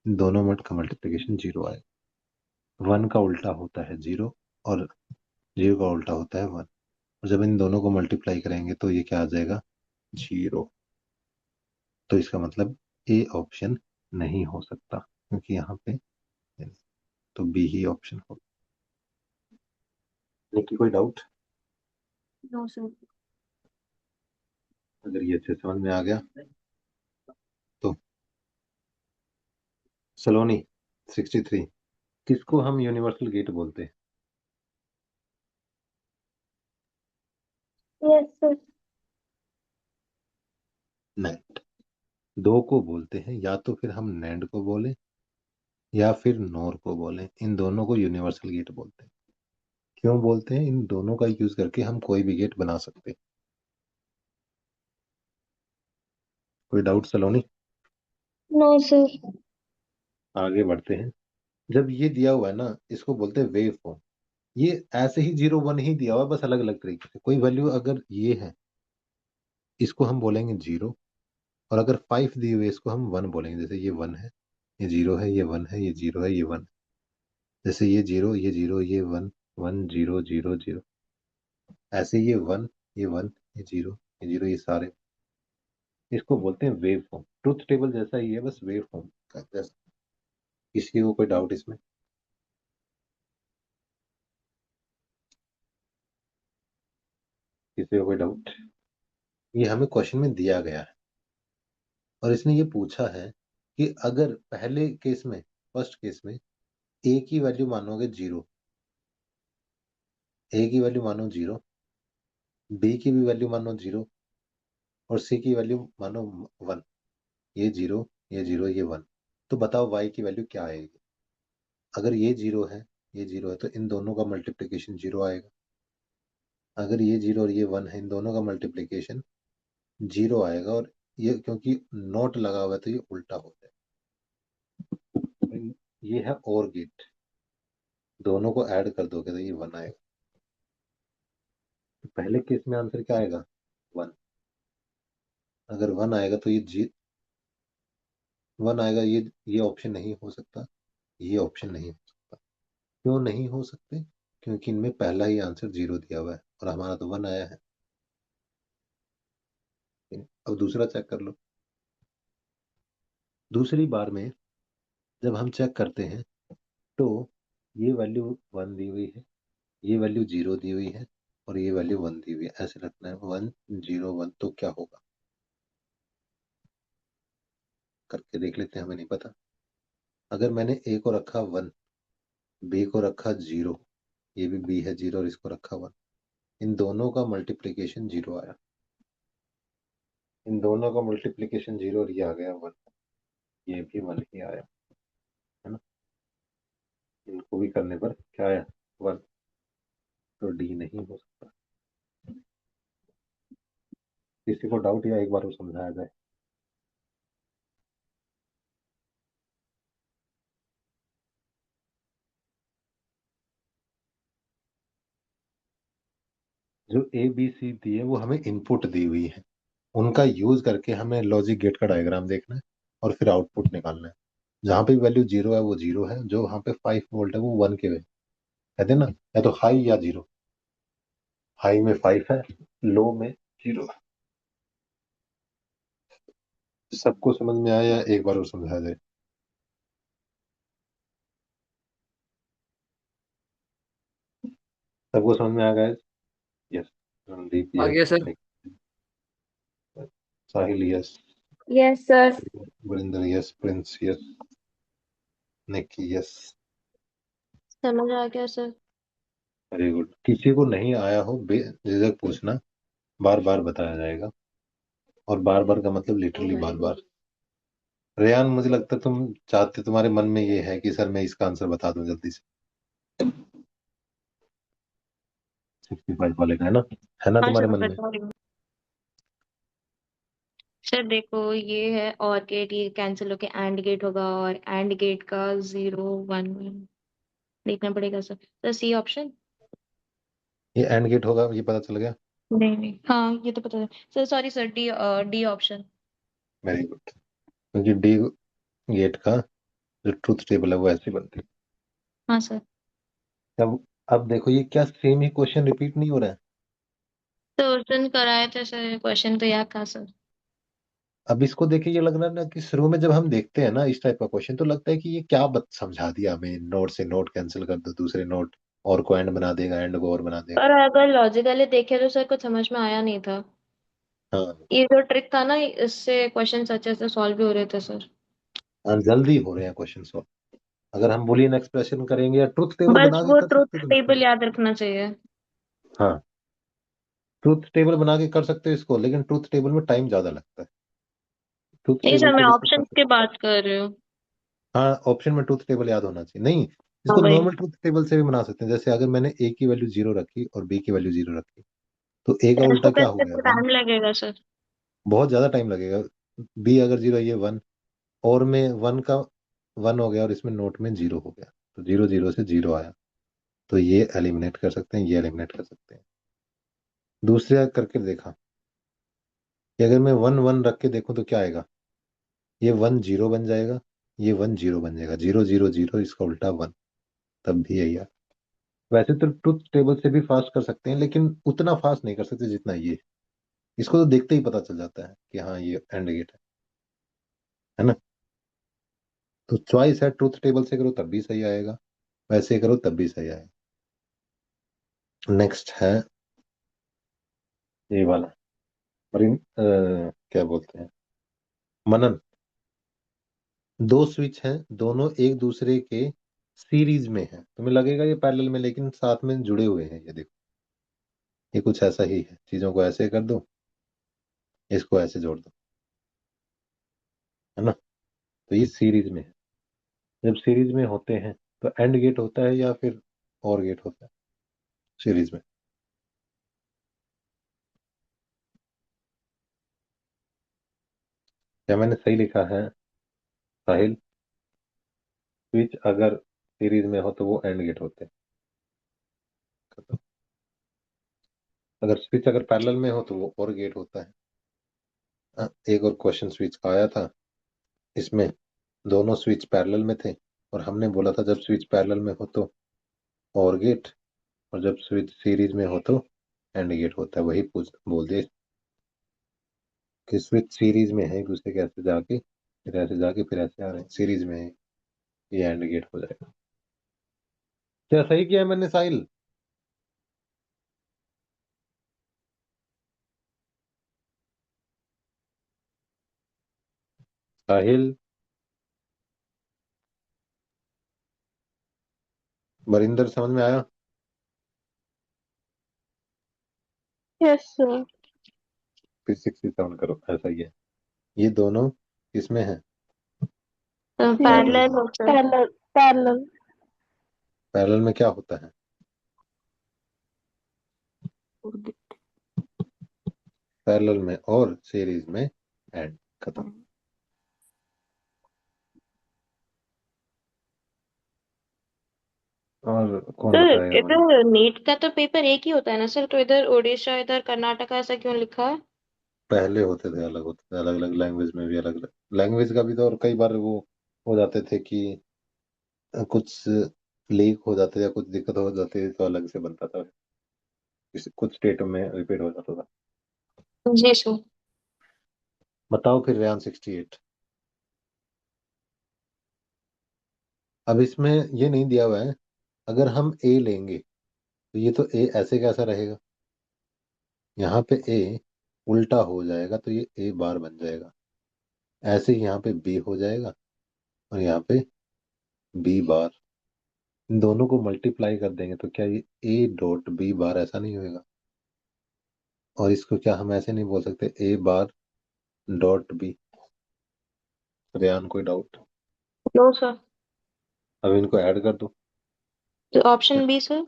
इन दोनों मल्ट का मल्टीप्लीकेशन 0 आएगा। 1 का उल्टा होता है 0 और 0 का उल्टा होता है 1, और जब इन दोनों को मल्टीप्लाई करेंगे तो ये क्या आ जाएगा? 0। तो इसका मतलब ए ऑप्शन नहीं हो सकता क्योंकि यहाँ पे तो बी ही ऑप्शन हो। निकी कोई डाउट? No sir. अगर ये अच्छे समझ में आ गया तो सलोनी 63, किसको हम यूनिवर्सल गेट बोलते हैं? Yes sir. नेट। दो को बोलते हैं, या तो फिर हम नैंड को बोलें या फिर नोर को बोलें, इन दोनों को यूनिवर्सल गेट बोलते हैं। क्यों बोलते हैं? इन दोनों का यूज करके हम कोई भी गेट बना सकते हैं। कोई डाउट सलोनी? No sir. आगे बढ़ते हैं। जब ये दिया हुआ है ना, इसको बोलते हैं वेव फॉर्म। ये ऐसे ही 0 1 ही दिया हुआ है, बस अलग अलग तरीके से। कोई वैल्यू अगर ये है, इसको हम बोलेंगे 0, और अगर 5 दी हुई है इसको हम 1 बोलेंगे। जैसे ये 1 है, ये 0 है, ये 1 है, ये 0 है, ये 1। जैसे ये 0 ये 0 ये 1 1 0 0 0, ऐसे ये 1 ये 1 ये 0 ये 0, ये सारे, इसको बोलते हैं वेव फॉर्म। ट्रुथ टेबल जैसा ही है, बस वेव फॉर्म का जैसा। किसी को कोई डाउट इसमें? किसी को कोई डाउट? ये हमें क्वेश्चन में दिया गया है और इसने ये पूछा है कि अगर पहले केस में, फर्स्ट केस में ए की वैल्यू मानोगे 0, ए की वैल्यू मानो 0, बी की भी वैल्यू मानो 0 और सी की वैल्यू मानो 1, ये 0 ये 0 ये 1, तो बताओ वाई की वैल्यू क्या आएगी? अगर ये 0 है, ये 0 है, तो इन दोनों का मल्टीप्लीकेशन 0 आएगा। अगर ये 0 और ये 1 है, इन दोनों का मल्टीप्लीकेशन 0 आएगा, और ये क्योंकि नोट लगा हुआ है तो ये उल्टा हो जाएगा। ये है और गेट, दोनों को ऐड कर दोगे तो ये 1 आएगा। तो पहले केस में आंसर क्या आएगा? 1। अगर 1 आएगा तो ये 1 आएगा, ये ऑप्शन नहीं हो सकता, ये ऑप्शन नहीं हो सकता। क्यों नहीं हो सकते? क्योंकि इनमें पहला ही आंसर 0 दिया हुआ है और हमारा तो 1 आया है। अब दूसरा चेक कर लो। दूसरी बार में जब हम चेक करते हैं तो ये वैल्यू 1 दी हुई है, ये वैल्यू 0 दी हुई है और ये वैल्यू 1 दी हुई है, ऐसे रखना है 1 0 1, तो क्या होगा करके देख लेते हैं, हमें नहीं पता। अगर मैंने ए को रखा 1, बी को रखा 0, ये भी बी है 0 और इसको रखा 1, इन दोनों का मल्टीप्लीकेशन 0 आया, इन दोनों का मल्टीप्लीकेशन 0 और ये आ गया 1, ये भी 1 ही आया, है ना। इनको भी करने पर क्या आया 1, तो डी नहीं हो सकता। किसी को डाउट या एक बार वो समझाया जाए। जो ए बी सी दी है वो हमें इनपुट दी हुई है, उनका यूज करके हमें लॉजिक गेट का डायग्राम देखना है और फिर आउटपुट निकालना है। जहाँ पे वैल्यू 0 है वो 0 है, जो वहाँ पे 5 वोल्ट है वो 1 के वे कहते हैं ना, या तो हाई या 0, हाई में 5 है, लो में 0 है। सबको समझ में आया या एक बार और समझाया जाए। सबको समझ में आ गया? यस, रणदीप आ गया sir. Yes, Sahil yes, yes sir. Gurinder yes, Prince yes, Niki yes. समझ आ गया सर। Very good. किसी को नहीं आया हो बेझिझक पूछना, बार बार बताया जाएगा, और बार बार का मतलब लिटरली बार बार। रेयान, मुझे लगता है तुम चाहते, तुम्हारे मन में ये है कि सर मैं इसका आंसर बता दूं जल्दी से। 65 वाले का, है ना हाँ तुम्हारे सर मन में? बता रही हूँ। सर देखो ये है और गेट, ये कैंसिल होके एंड गेट होगा और एंड गेट का 0 1 देखना पड़ेगा सर। तो सी ऑप्शन। ये एंड गेट होगा, ये पता चल गया। नहीं नहीं, हाँ ये तो पता है sir. Sorry sir, D D option. Very good, क्योंकि डी गेट का जो ट्रूथ टेबल है वो ऐसे बनती हाँ सर। है। अब देखो, ये क्या सेम ही क्वेश्चन रिपीट नहीं हो रहा है? तो उस दिन कराए थे सर, क्वेश्चन तो याद था सर। अब इसको देखे ये लग रहा है ना कि शुरू में जब हम देखते हैं ना इस टाइप का क्वेश्चन, तो लगता है कि ये क्या समझा दिया हमें, नोट से नोट कैंसिल कर दो, दूसरे नोट और को एंड बना देगा, एंड को और बना देगा। पर अगर लॉजिकली देखे तो सर कुछ समझ में आया नहीं था। हाँ ये जो ट्रिक था ना, इससे क्वेश्चन अच्छे से सॉल्व भी हो रहे थे सर। हाँ, जल्दी हो रहे हैं क्वेश्चन सॉल्व। अगर हम बुलियन एक्सप्रेशन करेंगे या ट्रुथ टेबल बस बना के वो कर सकते ट्रुथ हो तो टेबल याद रखना चाहिए। हाँ, ट्रुथ टेबल बना के कर सकते हो इसको, लेकिन ट्रुथ टेबल में टाइम ज्यादा लगता है। ट्रुथ नहीं टेबल सर, मैं से भी इसको कर ऑप्शंस की सकते बात कर रही हूँ। हो। हाँ, ऑप्शन में ट्रुथ टेबल याद होना चाहिए। नहीं, हाँ इसको भाई। नॉर्मल ट्रुथ टेबल से भी बना सकते हैं। जैसे अगर मैंने ए की वैल्यू 0 रखी और बी की वैल्यू 0 रखी, तो ए का इसको उल्टा क्या हो करते गया तो 1। टाइम लगेगा सर। बहुत ज्यादा टाइम लगेगा। बी अगर 0 ये 1, और में 1 का 1 हो गया और इसमें नोट में 0 हो गया, तो 0 0 से 0 आया, तो ये एलिमिनेट कर सकते हैं, ये एलिमिनेट कर सकते हैं। दूसरा करके देखा कि अगर मैं 1 1 रख के देखूं तो क्या आएगा, ये 1 0 बन जाएगा, ये 1 0 बन जाएगा, 0 0 0, इसका उल्टा 1, तब भी यही आया। वैसे तो ट्रुथ टेबल से भी फास्ट कर सकते हैं, लेकिन उतना फास्ट नहीं कर सकते जितना ये। इसको तो देखते ही पता चल जाता है कि हाँ ये एंड गेट है ना। तो चॉइस है, ट्रुथ टेबल से करो तब भी सही आएगा, वैसे करो तब भी सही आएगा। नेक्स्ट है ये वाला, क्या बोलते हैं, मनन। दो स्विच हैं, दोनों एक दूसरे के सीरीज में हैं, तुम्हें लगेगा ये पैरेलल में, लेकिन साथ में जुड़े हुए हैं। ये देखो, ये कुछ ऐसा ही है, चीजों को ऐसे कर दो, इसको ऐसे जोड़ दो, है ना। तो ये सीरीज में है। जब सीरीज में होते हैं तो एंड गेट होता है या फिर और गेट होता है सीरीज में? क्या मैंने सही लिखा है साहिल? स्विच अगर सीरीज में हो तो वो एंड गेट होते हैं। अगर स्विच अगर पैरेलल में हो तो वो और गेट होता है। एक और क्वेश्चन स्विच का आया था, इसमें दोनों स्विच पैरेलल में थे, और हमने बोला था जब स्विच पैरेलल में हो तो और गेट, और जब स्विच सीरीज में हो तो एंड गेट होता है। वही पूछ बोल दिए कि स्विच सीरीज में है एक दूसरे के, ऐसे जाके फिर ऐसे जाके फिर ऐसे आ रहे हैं, सीरीज में है, ये एंड गेट हो जाएगा। क्या सही किया है मैंने साहिल? साहिल, बरिंदर, समझ में आया? Yes sir. फिर 67 करो, ऐसा ही है। ये दोनों किसमें है? पैरेलल हो सर। Parallel parallel. पैरेलल में क्या होता है? पैरेलल में और सीरीज में एंड, खत्म। और कौन सर बताएगा मुझे? इधर नीट का तो पेपर एक ही होता है ना सर, तो इधर उड़ीसा इधर कर्नाटका ऐसा क्यों लिखा है? पहले होते थे, अलग होते थे, अलग अलग लैंग्वेज में भी अलग अलग लैंग्वेज का भी तो, और कई बार वो हो जाते थे कि कुछ लीक हो जाते या कुछ दिक्कत हो जाती थी तो अलग से बनता था, कुछ स्टेट में रिपीट हो जाता था। जी सर। बताओ फिर रेयान 68। अब इसमें ये नहीं दिया हुआ है, अगर हम ए लेंगे तो ये तो ए ऐसे कैसा रहेगा, यहाँ पे ए उल्टा हो जाएगा तो ये ए बार बन जाएगा, ऐसे ही यहाँ पे बी हो जाएगा और यहाँ पे बी बार। इन दोनों को मल्टीप्लाई कर देंगे तो क्या ये ए डॉट बी बार ऐसा नहीं होएगा? और इसको क्या हम ऐसे नहीं बोल सकते A bar dot B? Reyan, कोई डाउट? No sir. अब इनको ऐड कर दो, तो ऑप्शन बी सर।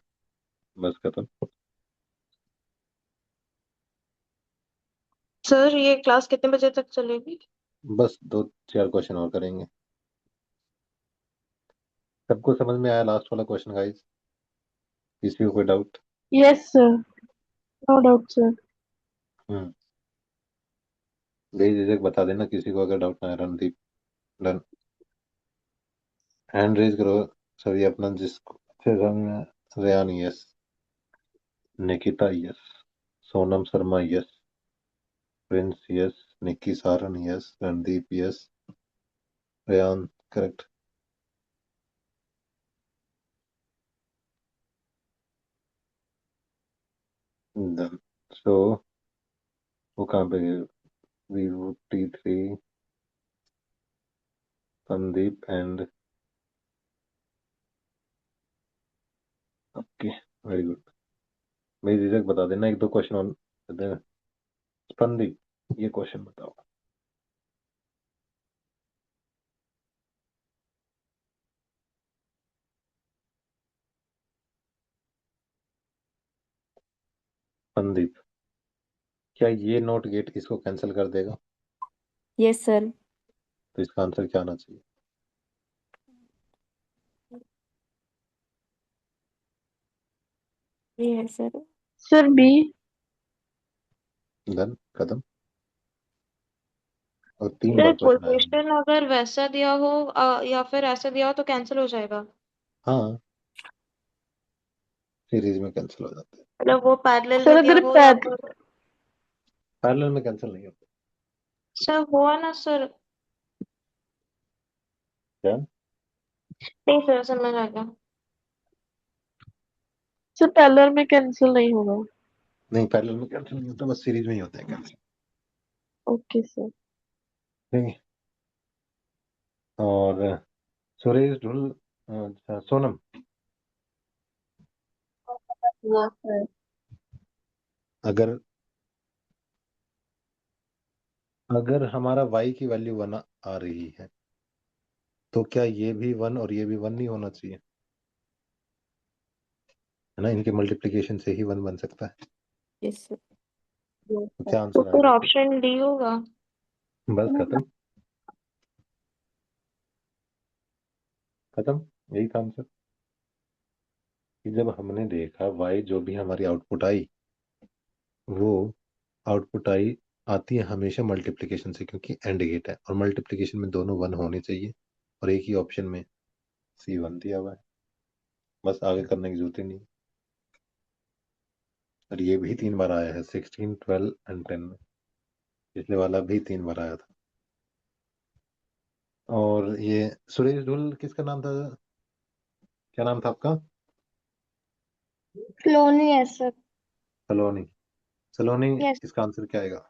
बस खत्म। सर ये क्लास कितने बजे तक चलेगी? बस 2-4 क्वेश्चन और करेंगे। सबको समझ में आया लास्ट वाला क्वेश्चन गाइस? किसी को कोई doubt? Yes sir, no doubt sir. Hmm, बेझिझक बता देना किसी को अगर डाउट ना है। रणदीप, डन। हैंड रेज करो सभी अपना जिसको अच्छे समझ में आया। Rayan yes, Nikita yes, Sonam Sharma yes, Prince yes, Nikki Saran yes, Randeep yes, Rayan correct. Done. So वो कहाँ पे गए? Vivo T3, Sandeep and, okay, very good. बेझिझक बता देना, एक दो क्वेश्चन और कर देना। संदीप, ये क्वेश्चन बताओ। संदीप, क्या ये नॉट गेट इसको कैंसिल कर देगा? Yes sir. तो इसका आंसर क्या आना चाहिए? ये है सर। Sir B. डन, खत्म। और 3 बार सर क्वेश्चन आया। क्वेश्चन अगर वैसा दिया हो या फिर ऐसा दिया हो तो कैंसिल हो जाएगा? हाँ, सीरीज में कैंसिल हो जाते हैं, मतलब वो पैरेलल सर में दिया अगर हो या फिर। पैरेलल में कैंसिल नहीं होते। सर हुआ ना सर। क्या? नहीं सर, समझ आ गया। सर पैरेलल में कैंसिल नहीं होगा। नहीं, पैरेलल में कैंसिल नहीं होता, बस सीरीज में ही होता है कैंसिल। Okay sir. ठीक है। और सुरेश ढुल, अच्छा सोनम, हाँ सर। अगर अगर हमारा y की वैल्यू 1 आ रही है तो क्या ये भी 1 और ये भी 1 नहीं होना चाहिए? है ना, इनके मल्टीप्लिकेशन से ही 1 बन सकता है। Yes sir. तो क्या तो आंसर फिर आएगा फिर? ऑप्शन डी होगा। बस खत्म, खत्म, यही था आंसर। कि जब हमने देखा y जो भी हमारी आउटपुट आई, वो आउटपुट आई आती है हमेशा मल्टीप्लिकेशन से, क्योंकि एंड गेट है और मल्टीप्लिकेशन में दोनों 1 होने चाहिए, और एक ही ऑप्शन में C1 दिया हुआ है। बस आगे करने की जरूरत ही नहीं। और ये भी 3 बार आया है, 16, 12 एंड 10 में। पिछले वाला भी 3 बार आया था। और ये सुरेश ढुल किसका नाम था? क्या नाम था आपका? क्लोनी है सर। सलोनी। सलोनी, यस। इसका आंसर क्या आएगा?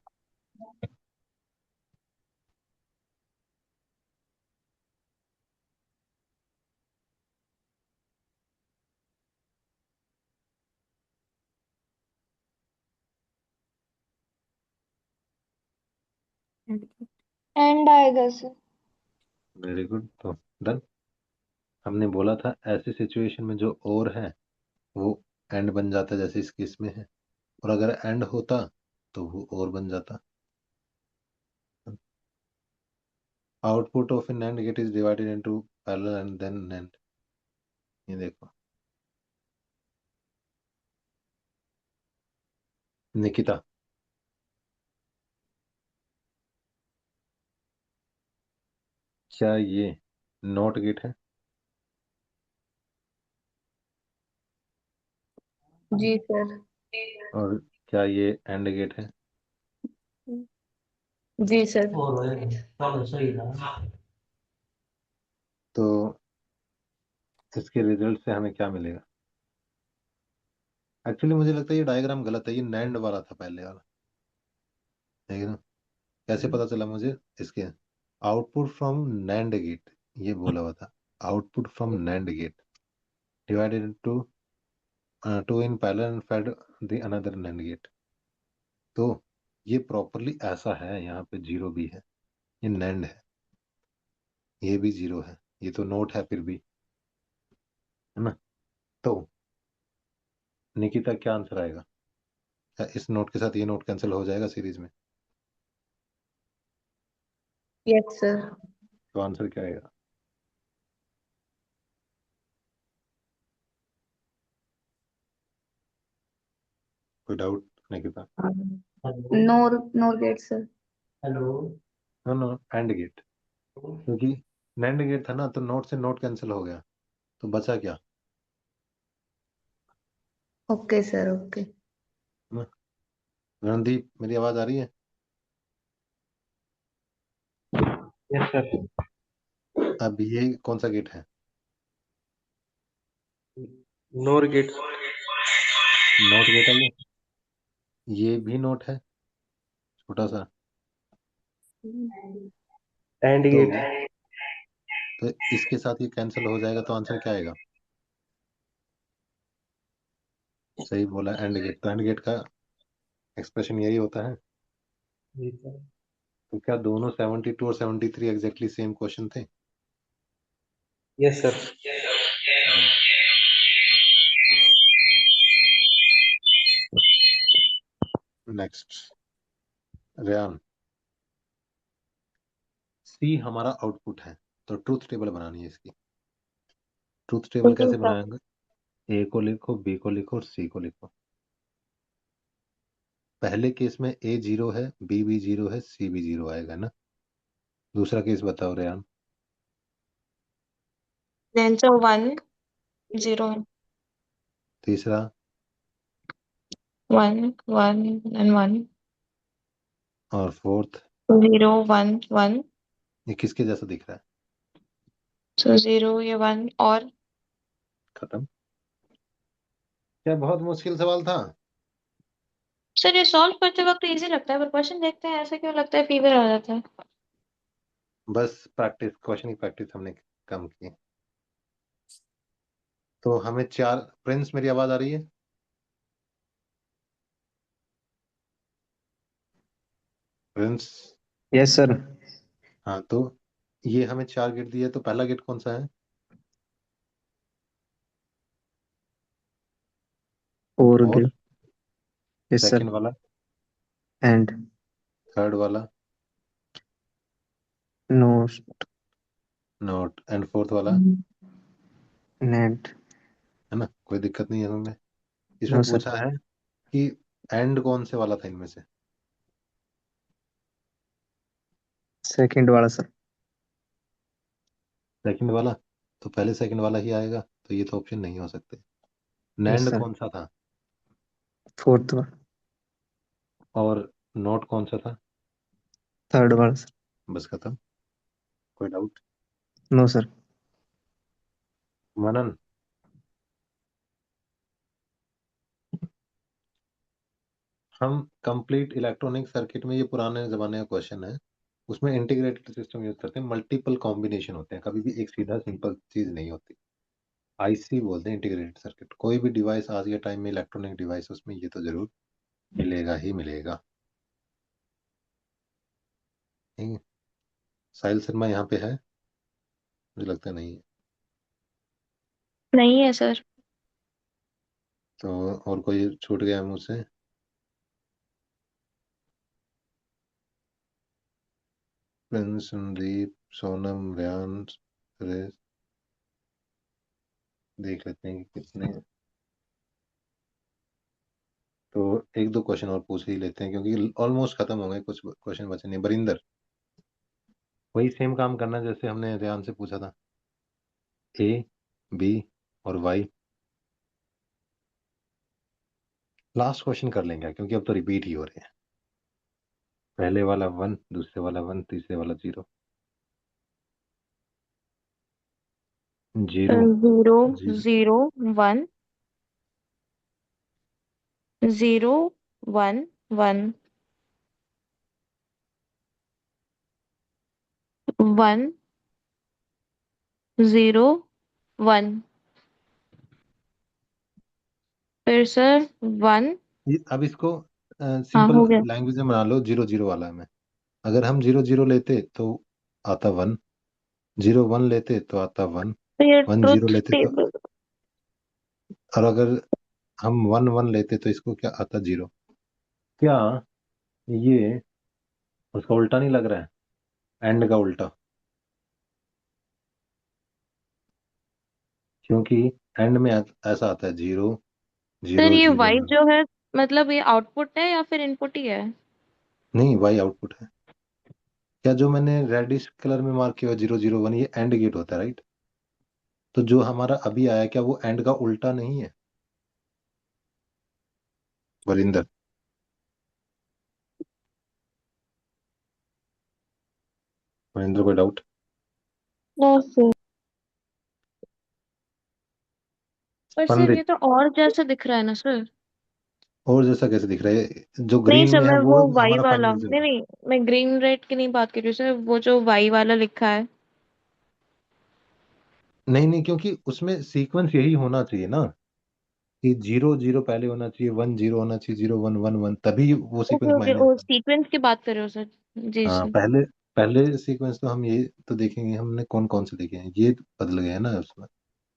एंड आएगा सर। Very good. तो डन। हमने बोला था ऐसी सिचुएशन में जो और है वो एंड बन जाता जैसे इस केस में है, और अगर एंड होता तो वो और बन जाता। Output of an AND gate is divided into parallel and then and. ये देखो निकिता, क्या ये नॉट गेट है? जी सर। और क्या ये एंड गेट है? जी सर। तो इसके रिजल्ट से हमें क्या मिलेगा? एक्चुअली मुझे लगता है ये डायग्राम गलत है, ये नैंड वाला था पहले वाला, है ना? कैसे पता चला मुझे? इसके आउटपुट फ्रॉम नैंड गेट, ये बोला हुआ था output from NAND gate divided into two in parallel and fed the another NAND gate. तो ये प्रॉपरली ऐसा है, यहाँ पे जीरो भी है, ये नैंड है, ये भी जीरो है, ये तो नोट है फिर भी, है ना? तो निकिता क्या आंसर आएगा? क्या इस नोट के साथ ये नोट कैंसिल हो जाएगा सीरीज में? Yes sir. तो आंसर क्या आएगा? कोई doubt Nikita? NOR NOR gate sir. No no, AND gate, क्योंकि नैंड गेट था ना, तो नोट से नोट कैंसिल हो गया, तो बचा क्या? Okay sir okay. ना? रणदीप, मेरी आवाज आ रही है? Yes sir. अब ये कौन सा गेट है? NOR gate. नोट गेट है ये भी नोट है, छोटा सा। एंड तो गेट। तो इसके साथ ये कैंसिल हो जाएगा, तो आंसर क्या आएगा? सही बोला, एंड गेट। तो एंड गेट का एक्सप्रेशन यही होता है। जी सर। तो क्या दोनों 72 और 73 एग्जैक्टली सेम क्वेश्चन थे? Yes sir. Next, Rayan. See हमारा आउटपुट है, तो ट्रूथ टेबल बनानी है इसकी। ट्रूथ टेबल कैसे बनाएंगे? ए को लिखो, बी को लिखो और सी को लिखो। पहले केस में ए जीरो है, बी भी जीरो है, सी भी जीरो आएगा ना? दूसरा केस बताओ रेयान। देन सर 1 0 तीसरा? 1 1 and 1 और फोर्थ? 0 1 1 ये किसके जैसा दिख रहा है? so 0 ये 1 और खत्म। क्या बहुत मुश्किल सवाल था? सर ये सॉल्व करते वक्त इजी लगता है पर क्वेश्चन देखते हैं ऐसा क्यों लगता है फीवर आ जाता है। बस प्रैक्टिस, क्वेश्चन की प्रैक्टिस हमने कम की। तो हमें चार, प्रिंस मेरी आवाज आ रही है? प्रिंस? Yes sir. हाँ, तो ये हमें चार गेट दिए, तो पहला गेट कौन सा है? और OR gate. Yes sir. Second वाला? एंड थर्ड वाला? No NOT. एंड फोर्थ वाला? नेट। है ना? कोई दिक्कत नहीं है हमें। नो इसमें सर। पूछा है कि एंड कौन से वाला था इनमें से? सेकंड वाला सर। सेकंड वाला? तो पहले सेकंड वाला ही आएगा, तो ये तो ऑप्शन नहीं हो सकते। Yes NAND sir. कौन सा था? फोर्थ वाला। और नोट कौन सा था? थर्ड वाला सर। बस खत्म। कोई डाउट? No sir. मनन, हम कंप्लीट इलेक्ट्रॉनिक सर्किट में, ये पुराने जमाने का क्वेश्चन है, उसमें इंटीग्रेटेड सिस्टम यूज करते हैं, मल्टीपल कॉम्बिनेशन होते हैं, कभी भी एक सीधा सिंपल चीज नहीं होती। आईसी बोलते हैं इंटीग्रेटेड सर्किट। कोई भी डिवाइस आज के टाइम में, इलेक्ट्रॉनिक डिवाइस, उसमें ये तो जरूर मिलेगा ही मिलेगा। ठीक है, साहिल शर्मा यहाँ पे है? मुझे लगता नहीं है। नहीं है सर। तो और कोई छूट गया मुझसे? प्रिंस, संदीप, सोनम, रेयान, सुरेश। देख लेते हैं कि कितने। तो एक दो क्वेश्चन और पूछ ही लेते हैं क्योंकि ऑलमोस्ट खत्म हो गए, कुछ क्वेश्चन बचे नहीं। बरिंदर, वही सेम काम करना जैसे हमने रेयान से पूछा था। ए, बी और वाई। लास्ट क्वेश्चन कर लेंगे क्योंकि अब तो रिपीट ही हो रहे हैं। पहले वाला 1, दूसरे वाला 1, तीसरे वाला 0। 0 0 0। 0 1 0 1 1 1 0 1। फिर सर 1। अब इसको हाँ सिंपल हो गया। लैंग्वेज में बना लो। 0 0 वाला में अगर हम 0 0 लेते तो आता 1, 0 1 लेते तो आता 1, तो ये 1 0 ट्रुथ लेते तो, टेबल। और अगर हम 1 1 लेते तो इसको क्या आता? 0। क्या ये उसका उल्टा नहीं लग रहा है? एंड का उल्टा। क्योंकि एंड में ऐसा आता है 0 सर 0 ये 0 वाई 1। जो है मतलब ये आउटपुट है या फिर इनपुट ही है? नहीं, वाई आउटपुट है। क्या जो मैंने रेडिश कलर में मार्क किया 0 0 1, ये एंड गेट होता है, राइट? तो जो हमारा अभी आया क्या वो एंड का उल्टा नहीं है? वरिंदर, वरिंदर कोई डाउट? No sir. पर सर ये पंडित, तो और जैसा दिख रहा है ना सर। और जैसा कैसे दिख रहा है? जो नहीं ग्रीन सर में है मैं वो वो वाई हमारा वाला फाइनल नहीं रिजल्ट है। नहीं, मैं ग्रीन रेड की नहीं बात कर रही हूँ सर, वो जो वाई वाला लिखा है। नहीं नहीं, क्योंकि उसमें सीक्वेंस यही होना चाहिए ना कि 0 0 पहले होना चाहिए, 1 0 होना चाहिए, 0 1 1 1, तभी वो ओके सीक्वेंस ओके, मायने ओ आता है। सीक्वेंस की बात कर रहे हो सर। जी हाँ, सर। पहले पहले सीक्वेंस तो हम ये तो देखेंगे हमने कौन कौन से देखे हैं, ये बदल गए हैं ना उसमें।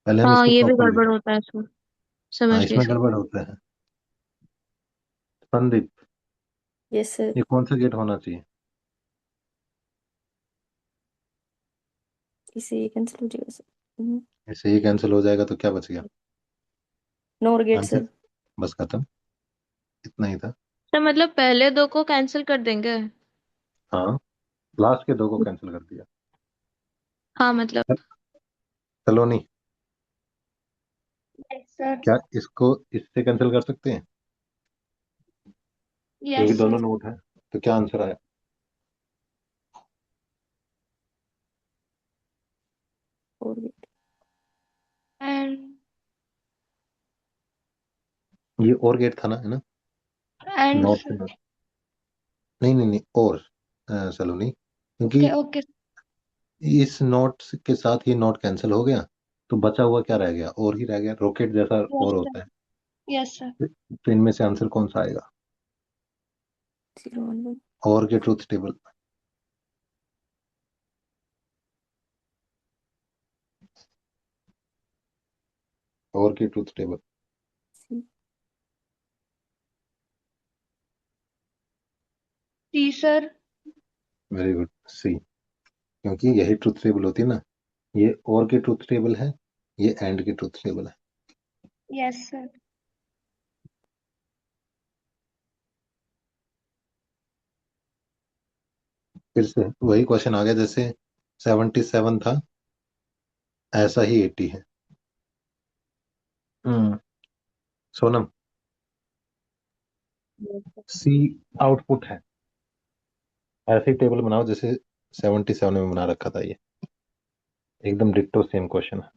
पहले हम हाँ इसको ये भी प्रॉपर गड़बड़ देखें। होता है सर। हाँ, समझ गई इसमें सर। गड़बड़ होता है। Sandeep, yes sir. ये कौन सा गेट होना चाहिए? इसे ये कैंसिल हो जाएगा सर। ऐसे ही कैंसिल हो जाएगा तो क्या बच गया? NOR get answer? सर। बस खत्म, इतना ही था। सर मतलब पहले दो को कैंसिल कर देंगे? हाँ, लास्ट के 2 को कैंसिल कर दिया। हाँ मतलब। सलोनी, यस सर। क्या इसको इससे कैंसिल कर सकते हैं क्योंकि यस दोनों सर। नोट है? तो क्या आंसर आया? और गेट। एंड ये और गेट था ना, है ना? एंड नॉट से सर। नॉट। नहीं नहीं नहीं, और सलोनी, क्योंकि ओके ओके। इस नोट के साथ ये नोट कैंसिल हो गया तो बचा हुआ क्या रह गया? और ही रह गया, रॉकेट जैसा यस और सर। होता है। Yes sir. तो इनमें से आंसर कौन सा आएगा? 0 1 1। और के ट्रूथ टेबल। और के ट्रूथ टेबल। जी सर। वेरी गुड, सी। क्योंकि यही ट्रूथ टेबल होती है ना। ये और के ट्रूथ टेबल है, ये एंड के ट्रूथ टेबल है। Yes sir. फिर से वही क्वेश्चन आ गया, जैसे 77 था ऐसा ही 80 है। सोनम, सी आउटपुट है, ऐसे ही टेबल बनाओ जैसे 77 में बना रखा था। ये एकदम डिट्टो सेम क्वेश्चन है।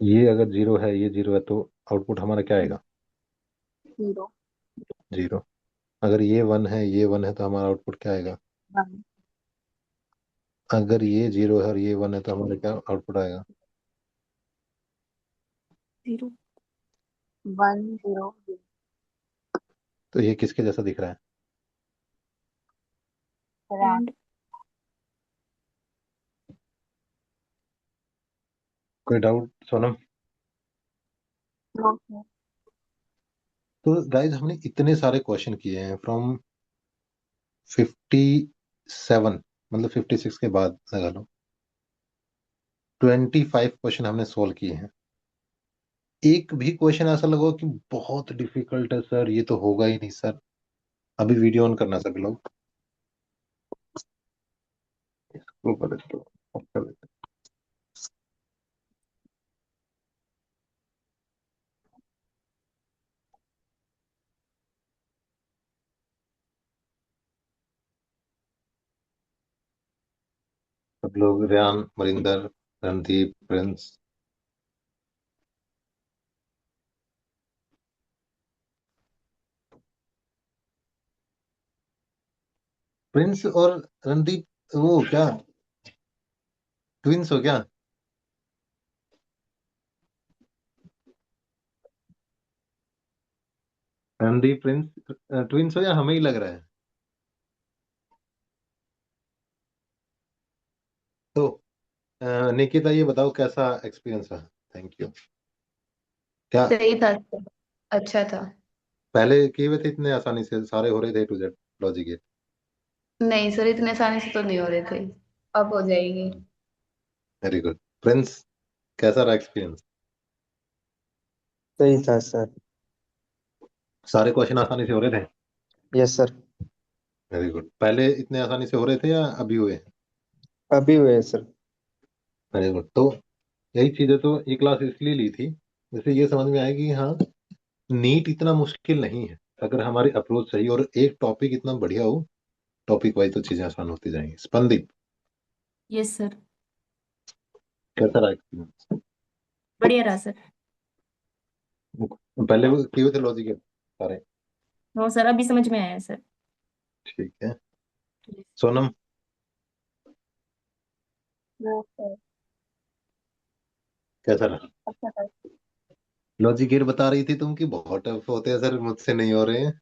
ये अगर 0 है, ये 0 है, तो आउटपुट हमारा क्या आएगा? 0 0। अगर ये 1 है, ये 1 है, तो हमारा आउटपुट क्या आएगा? 1 अगर ये 0 है और ये 1 है तो हमारा क्या आउटपुट आएगा? 0 1 0। तो ये किसके जैसा दिख रहा है? And कोई डाउट सोनम? no, sir. तो गाइज हमने इतने सारे क्वेश्चन किए हैं फ्रॉम 57, मतलब 56 के बाद लगा लो, 25 क्वेश्चन हमने सोल्व किए हैं। एक भी क्वेश्चन ऐसा लगा कि बहुत डिफिकल्ट है सर, ये तो होगा ही नहीं सर। अभी वीडियो ऑन करना सभी लोग, वो कर देते हो, off कर देते हो। सब लोग, रेयान, मरिंदर, रणदीप, प्रिंस। प्रिंस और रणदीप वो क्या ट्विंस हो क्या? रणदीप प्रिंस ट्विंस हो या हमें ही लग रहा है? तो निकिता ये बताओ कैसा एक्सपीरियंस रहा? Thank you. क्या सही था सर, अच्छा था। पहले किए हुए थे इतने आसानी से सारे हो रहे थे टू जेड लॉजिक के? नहीं सर, इतने आसानी से तो नहीं हो रहे थे, अब हो जाएंगे। Very good. प्रिंस, कैसा रहा एक्सपीरियंस? सही था सर। सारे क्वेश्चन आसानी से हो रहे थे? Yes sir. Very good. पहले इतने आसानी से हो रहे थे या अभी हुए? अभी हुए सर। Very good. तो यही चीज है, तो ये क्लास इसलिए ली थी जैसे ये समझ में आएगी कि हाँ, नीट इतना मुश्किल नहीं है अगर हमारी अप्रोच सही और एक टॉपिक इतना बढ़िया हो, टॉपिक वाइज तो चीजें आसान होती जाएंगी। स्पंदित, यस सर। कैसा रहा एक्सपीरियंस? बढ़िया रहा सर। पहले वो किए हुए थे लॉजिक के सारे? नो सर, अभी समझ में आया सर। ठीक है। Sonam, No, sir. कैसा रहा? अच्छा था। लॉजिक गेट बता रही थी तुम कि बहुत टफ होते हैं सर, मुझसे नहीं हो रहे हैं।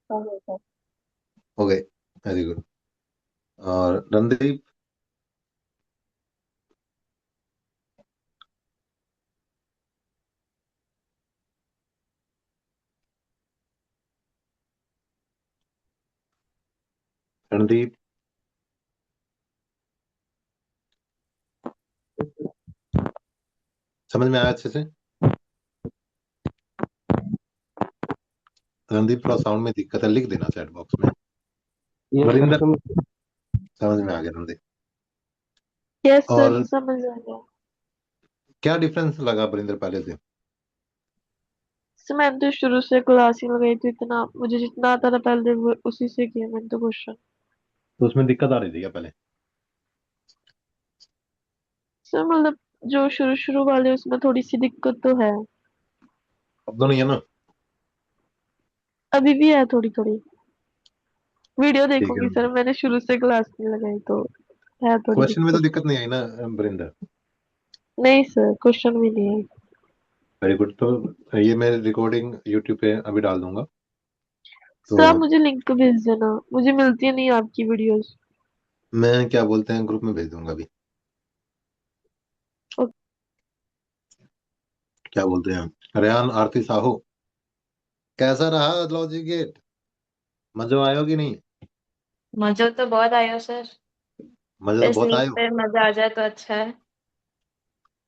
हो गया सर। हो गए। Very good. और रणदीप? रणदीप, समझ में आया अच्छे से? रणदीप, थोड़ा साउंड में दिक्कत है, लिख देना चैट बॉक्स में। यस सर वरिंदर, समझ। समझ में आ गया रणदीप? यस सर, और समझ आ गया। क्या डिफरेंस लगा वरिंदर पहले से? सर मैंने तो शुरू से क्लास ही लगाई थी, इतना मुझे जितना आता था पहले वो उसी से किया मैंने तो क्वेश्चन। तो उसमें दिक्कत आ रही थी क्या पहले? सर मतलब जो शुरू शुरू वाले उसमें थोड़ी सी दिक्कत तो है, अब तो नहीं है ना? अभी भी है थोड़ी थोड़ी। वीडियो ठीक है। देखूंगी सर, मैंने शुरू से क्लास नहीं लगाई तो है थोड़ी क्वेश्चन में तो दिक्कत। दिक्कत नहीं आई ना वरिंदर? नहीं सर, क्वेश्चन भी नहीं है। Very good. तो ये मैं रिकॉर्डिंग यूट्यूब पे अभी डाल दूंगा। सर आप तो मुझे लिंक भेज देना, मुझे मिलती नहीं आपकी वीडियोस। मैं क्या बोलते हैं ग्रुप में भेज दूंगा अभी। ओके। क्या बोलते हैं, रेहान, आरती साहू, कैसा रहा लॉजिक गेट? मजा आयो कि नहीं? मजा तो बहुत आया सर। मजा तो इस बहुत नीट आयो। पे मजा आ जाए तो अच्छा है।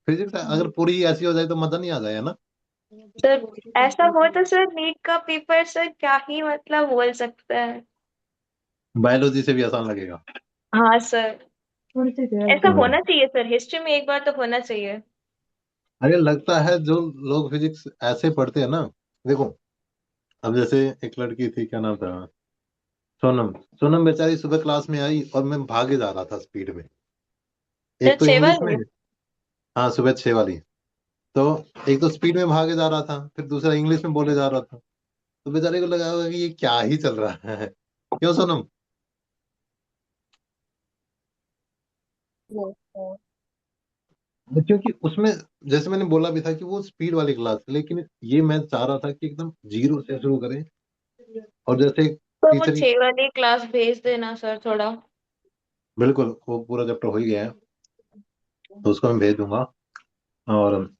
फिजिक्स अगर पूरी ऐसी हो जाए तो मजा नहीं आ जाए ना? सर ऐसा हो तो सर नीट का पेपर सर क्या ही मतलब बोल सकते हैं। बायोलॉजी से भी आसान लगेगा। हाँ सर, ऐसा हम्म। होना चाहिए सर, हिस्ट्री में एक बार तो होना चाहिए। अरे लगता है जो लोग फिजिक्स ऐसे पढ़ते हैं ना, देखो, अब जैसे एक लड़की थी, क्या नाम था, सोनम। सोनम बेचारी सुबह क्लास में आई और मैं भागे जा रहा था स्पीड में। सर एक तो छह इंग्लिश में, वाली। हाँ सुबह 6 वाली। तो एक तो स्पीड में भागे जा रहा था, फिर दूसरा इंग्लिश में बोले जा रहा था। तो बेचारे को लगा होगा कि ये क्या ही चल रहा है। क्यों सोनम? क्योंकि उसमें जैसे मैंने बोला भी था कि वो स्पीड वाली क्लास है, लेकिन ये मैं चाह रहा था कि एकदम जीरो से शुरू करें। और जैसे तो वो टीचर, 6 वाली क्लास भेज देना सर थोड़ा। बिल्कुल वो पूरा चैप्टर हो ही गया है तो उसको मैं भेज दूंगा। और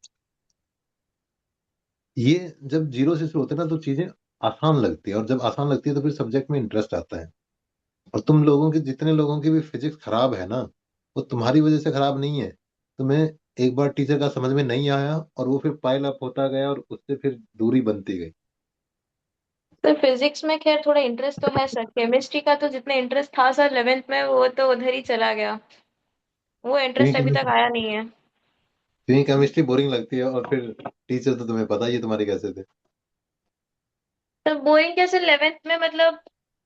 ये जब जीरो से शुरू होते हैं ना तो चीजें आसान लगती है, और जब आसान लगती है तो फिर सब्जेक्ट में इंटरेस्ट आता है। और तुम लोगों की, जितने लोगों की भी फिजिक्स खराब है ना, वो तुम्हारी वजह से खराब नहीं है। तुम्हें एक बार टीचर का समझ में नहीं आया और वो फिर पाइल अप होता गया और उससे फिर दूरी बनती गई। सर फिजिक्स में खैर थोड़ा इंटरेस्ट तो है सर, केमिस्ट्री का तो जितना इंटरेस्ट था सर 11th में वो तो उधर ही चला गया, वो इंटरेस्ट अभी तक आया नहीं है। क्योंकि केमिस्ट्री बोरिंग लगती है, और फिर टीचर तो तुम्हें पता ही है तुम्हारे कैसे थे। तो बोरिंग कैसे 11th में, मतलब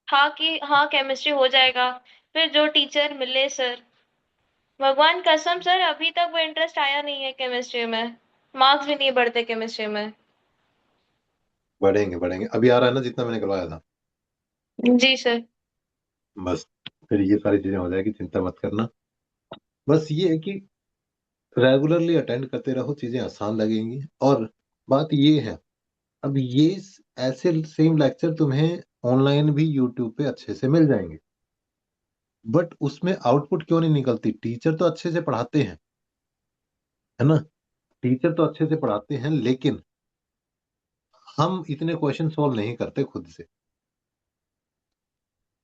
था कि हाँ केमिस्ट्री हो जाएगा, फिर जो टीचर मिले सर, भगवान कसम सर अभी तक वो इंटरेस्ट आया नहीं है केमिस्ट्री में, मार्क्स भी नहीं बढ़ते केमिस्ट्री में। बढ़ेंगे बढ़ेंगे, अभी आ रहा है ना जितना मैंने करवाया था। जी सर। बस फिर ये सारी चीजें हो जाएगी, चिंता मत करना। बस ये है कि रेगुलरली अटेंड करते रहो, चीजें आसान लगेंगी। और बात ये है, अब ये ऐसे सेम लेक्चर तुम्हें ऑनलाइन भी यूट्यूब पे अच्छे से मिल जाएंगे, बट उसमें आउटपुट क्यों नहीं निकलती? टीचर तो अच्छे से पढ़ाते हैं, है ना, टीचर तो अच्छे से पढ़ाते हैं, लेकिन हम इतने क्वेश्चन सॉल्व नहीं करते खुद से।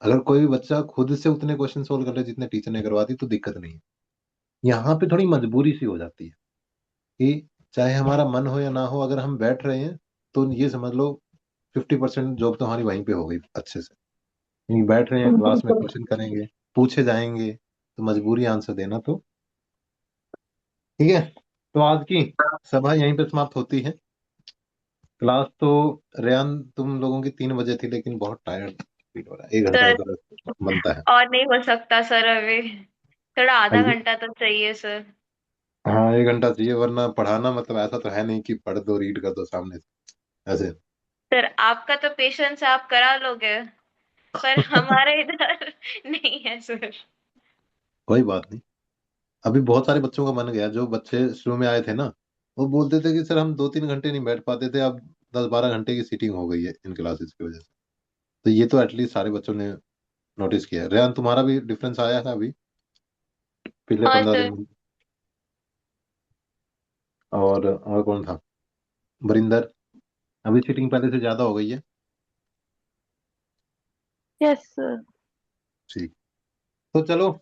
अगर कोई भी बच्चा खुद से उतने क्वेश्चन सॉल्व कर ले जितने टीचर ने करवा दी तो दिक्कत नहीं है। यहाँ पे थोड़ी मजबूरी सी हो जाती है कि चाहे हमारा मन हो या ना हो, अगर हम बैठ रहे हैं तो ये समझ लो 50% जॉब तो हमारी वहीं पे हो गई अच्छे से। नहीं बैठ रहे हैं क्लास में, बिल्कुल। क्वेश्चन करेंगे, पूछे जाएंगे, तो मजबूरी आंसर देना। तो ठीक है, तो आज की सभा यहीं पे समाप्त होती है। क्लास तो रेयान तुम लोगों की 3 बजे थी, लेकिन बहुत टायर्ड फील हो रहा है, 1 घंटा सर तो rest बनता है। और नहीं हो सकता सर अभी, थोड़ा आधा आइए। घंटा तो चाहिए सर। हाँ 1 घंटा चाहिए, वरना पढ़ाना मतलब ऐसा तो है नहीं कि पढ़ दो, रीड कर दो सामने से ऐसे। सर आपका तो पेशेंस आप करा लोगे, पर हमारे इधर नहीं है सर। कोई बात नहीं, अभी बहुत सारे बच्चों का मन गया। जो बच्चे शुरू में आए थे ना, वो बोलते थे कि सर हम 2-3 घंटे नहीं बैठ पाते थे, अब 10-12 घंटे की सीटिंग हो गई है इन क्लासेस की वजह से। तो ये तो एटलीस्ट सारे बच्चों ने नोटिस किया है। रेहान तुम्हारा भी डिफरेंस आया है अभी पिछले हाँ 15 दिन सर। में। और कौन था? बरिंदर, अभी सीटिंग पहले से ज्यादा हो गई है। Yes sir. ठीक, तो चलो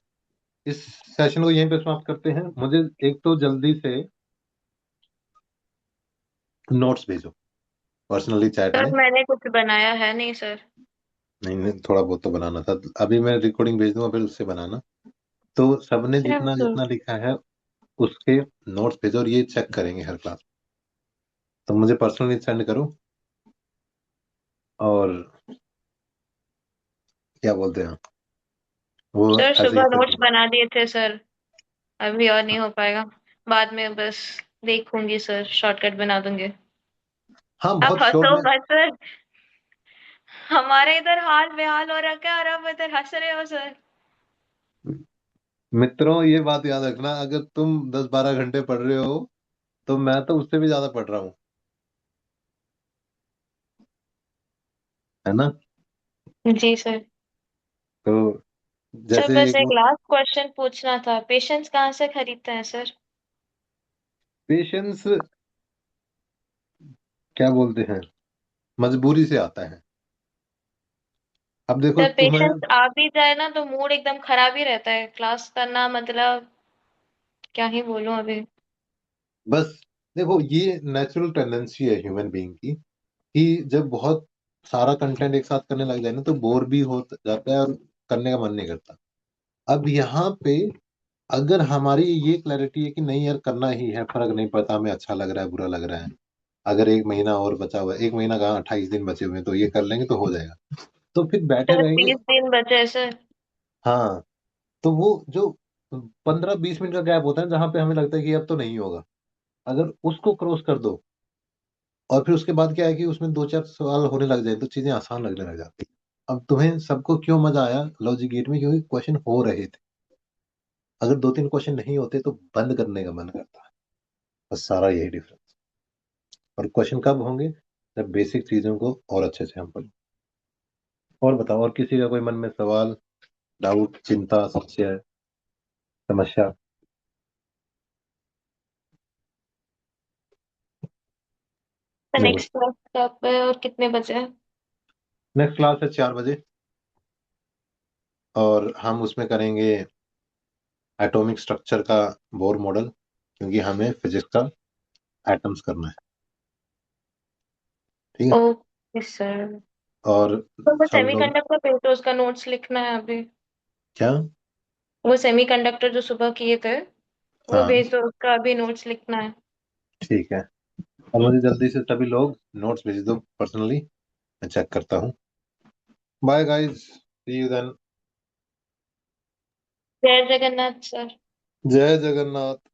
इस सेशन को यहीं पे समाप्त करते हैं। मुझे एक तो जल्दी से नोट्स भेजो पर्सनली चैट सर में। मैंने कुछ बनाया है नहीं सर। नहीं नहीं, थोड़ा बहुत तो बनाना था, अभी मैं रिकॉर्डिंग भेज दूंगा फिर उससे बनाना। तो सबने यस जितना सर। जितना लिखा है उसके नोट्स भेजो, और ये चेक करेंगे हर क्लास। तो मुझे पर्सनली सेंड करो, और क्या बोलते हैं वो, सर ऐसे ही सुबह कर नोट्स दो। बना दिए थे सर, अभी और नहीं हो पाएगा, बाद में बस देखूंगी सर, शॉर्टकट बना दूंगी। हाँ आप बहुत शॉर्ट हंसो में। मत सर, हमारे इधर हाल बेहाल हो रखा है और आप इधर हंस रहे हो सर। मित्रों ये बात याद रखना, अगर तुम 10-12 घंटे पढ़ रहे हो तो मैं तो उससे भी ज्यादा पढ़ रहा हूँ, है ना। जी सर। तो सर जैसे बस एक एक लास्ट क्वेश्चन पूछना था, पेशेंस कहाँ से खरीदते हैं सर? पेशेंस क्या बोलते हैं, मजबूरी से आता है। अब देखो सर तुम्हें, पेशेंस आ भी जाए ना तो मूड एकदम खराब ही रहता है क्लास करना, मतलब क्या ही बोलूं अभी। बस देखो ये नेचुरल टेंडेंसी है ह्यूमन बीइंग की, कि जब बहुत सारा कंटेंट एक साथ करने लग जाए ना तो बोर भी हो जाता है और करने का मन नहीं करता। अब यहाँ पे अगर हमारी ये क्लैरिटी है कि नहीं यार करना ही है, फर्क नहीं पड़ता हमें अच्छा लग रहा है बुरा लग रहा है, अगर 1 महीना और बचा हुआ है, 1 महीना कहाँ 28 दिन बचे हुए हैं, तो ये कर लेंगे तो हो जाएगा, तो फिर बैठे सर रहेंगे। 30 दिन बचे हैं सर। हाँ, तो वो जो 15-20 मिनट का गैप होता है जहां पे हमें लगता है कि अब तो नहीं होगा, अगर उसको क्रॉस कर दो, और फिर उसके बाद क्या है कि उसमें 2-4 सवाल होने लग जाए तो चीजें आसान लगने लग जाती है। अब तुम्हें सबको क्यों मजा आया लॉजिक गेट में? क्योंकि क्वेश्चन हो रहे थे। अगर 2-3 क्वेश्चन नहीं होते तो बंद करने का मन करता है। बस सारा यही डिफरेंस। और क्वेश्चन कब होंगे? जब बेसिक चीजों को और अच्छे से हम पढ़ें। और बताओ, और किसी का कोई मन में सवाल, डाउट, चिंता, संशय, समस्या? नहीं। नेक्स्ट क्लास कब है और कितने बजे है? नेक्स्ट क्लास है 4 बजे, और हम उसमें करेंगे एटॉमिक स्ट्रक्चर का बोर मॉडल, क्योंकि हमें फिजिक्स का एटम्स करना है। ठीक है। Okay sir. और तो वो सब लोग सेमीकंडक्टर पे तो उसका नोट्स लिखना है अभी। क्या? वो सेमीकंडक्टर जो सुबह किए थे वो हाँ, भेज दो, उसका अभी नोट्स लिखना है। ठीक है। और मुझे जल्दी से सभी लोग नोट्स भेज दो पर्सनली, मैं चेक करता हूँ। Bye guys, see you then. जय जगन्नाथ सर। जय जगन्नाथ।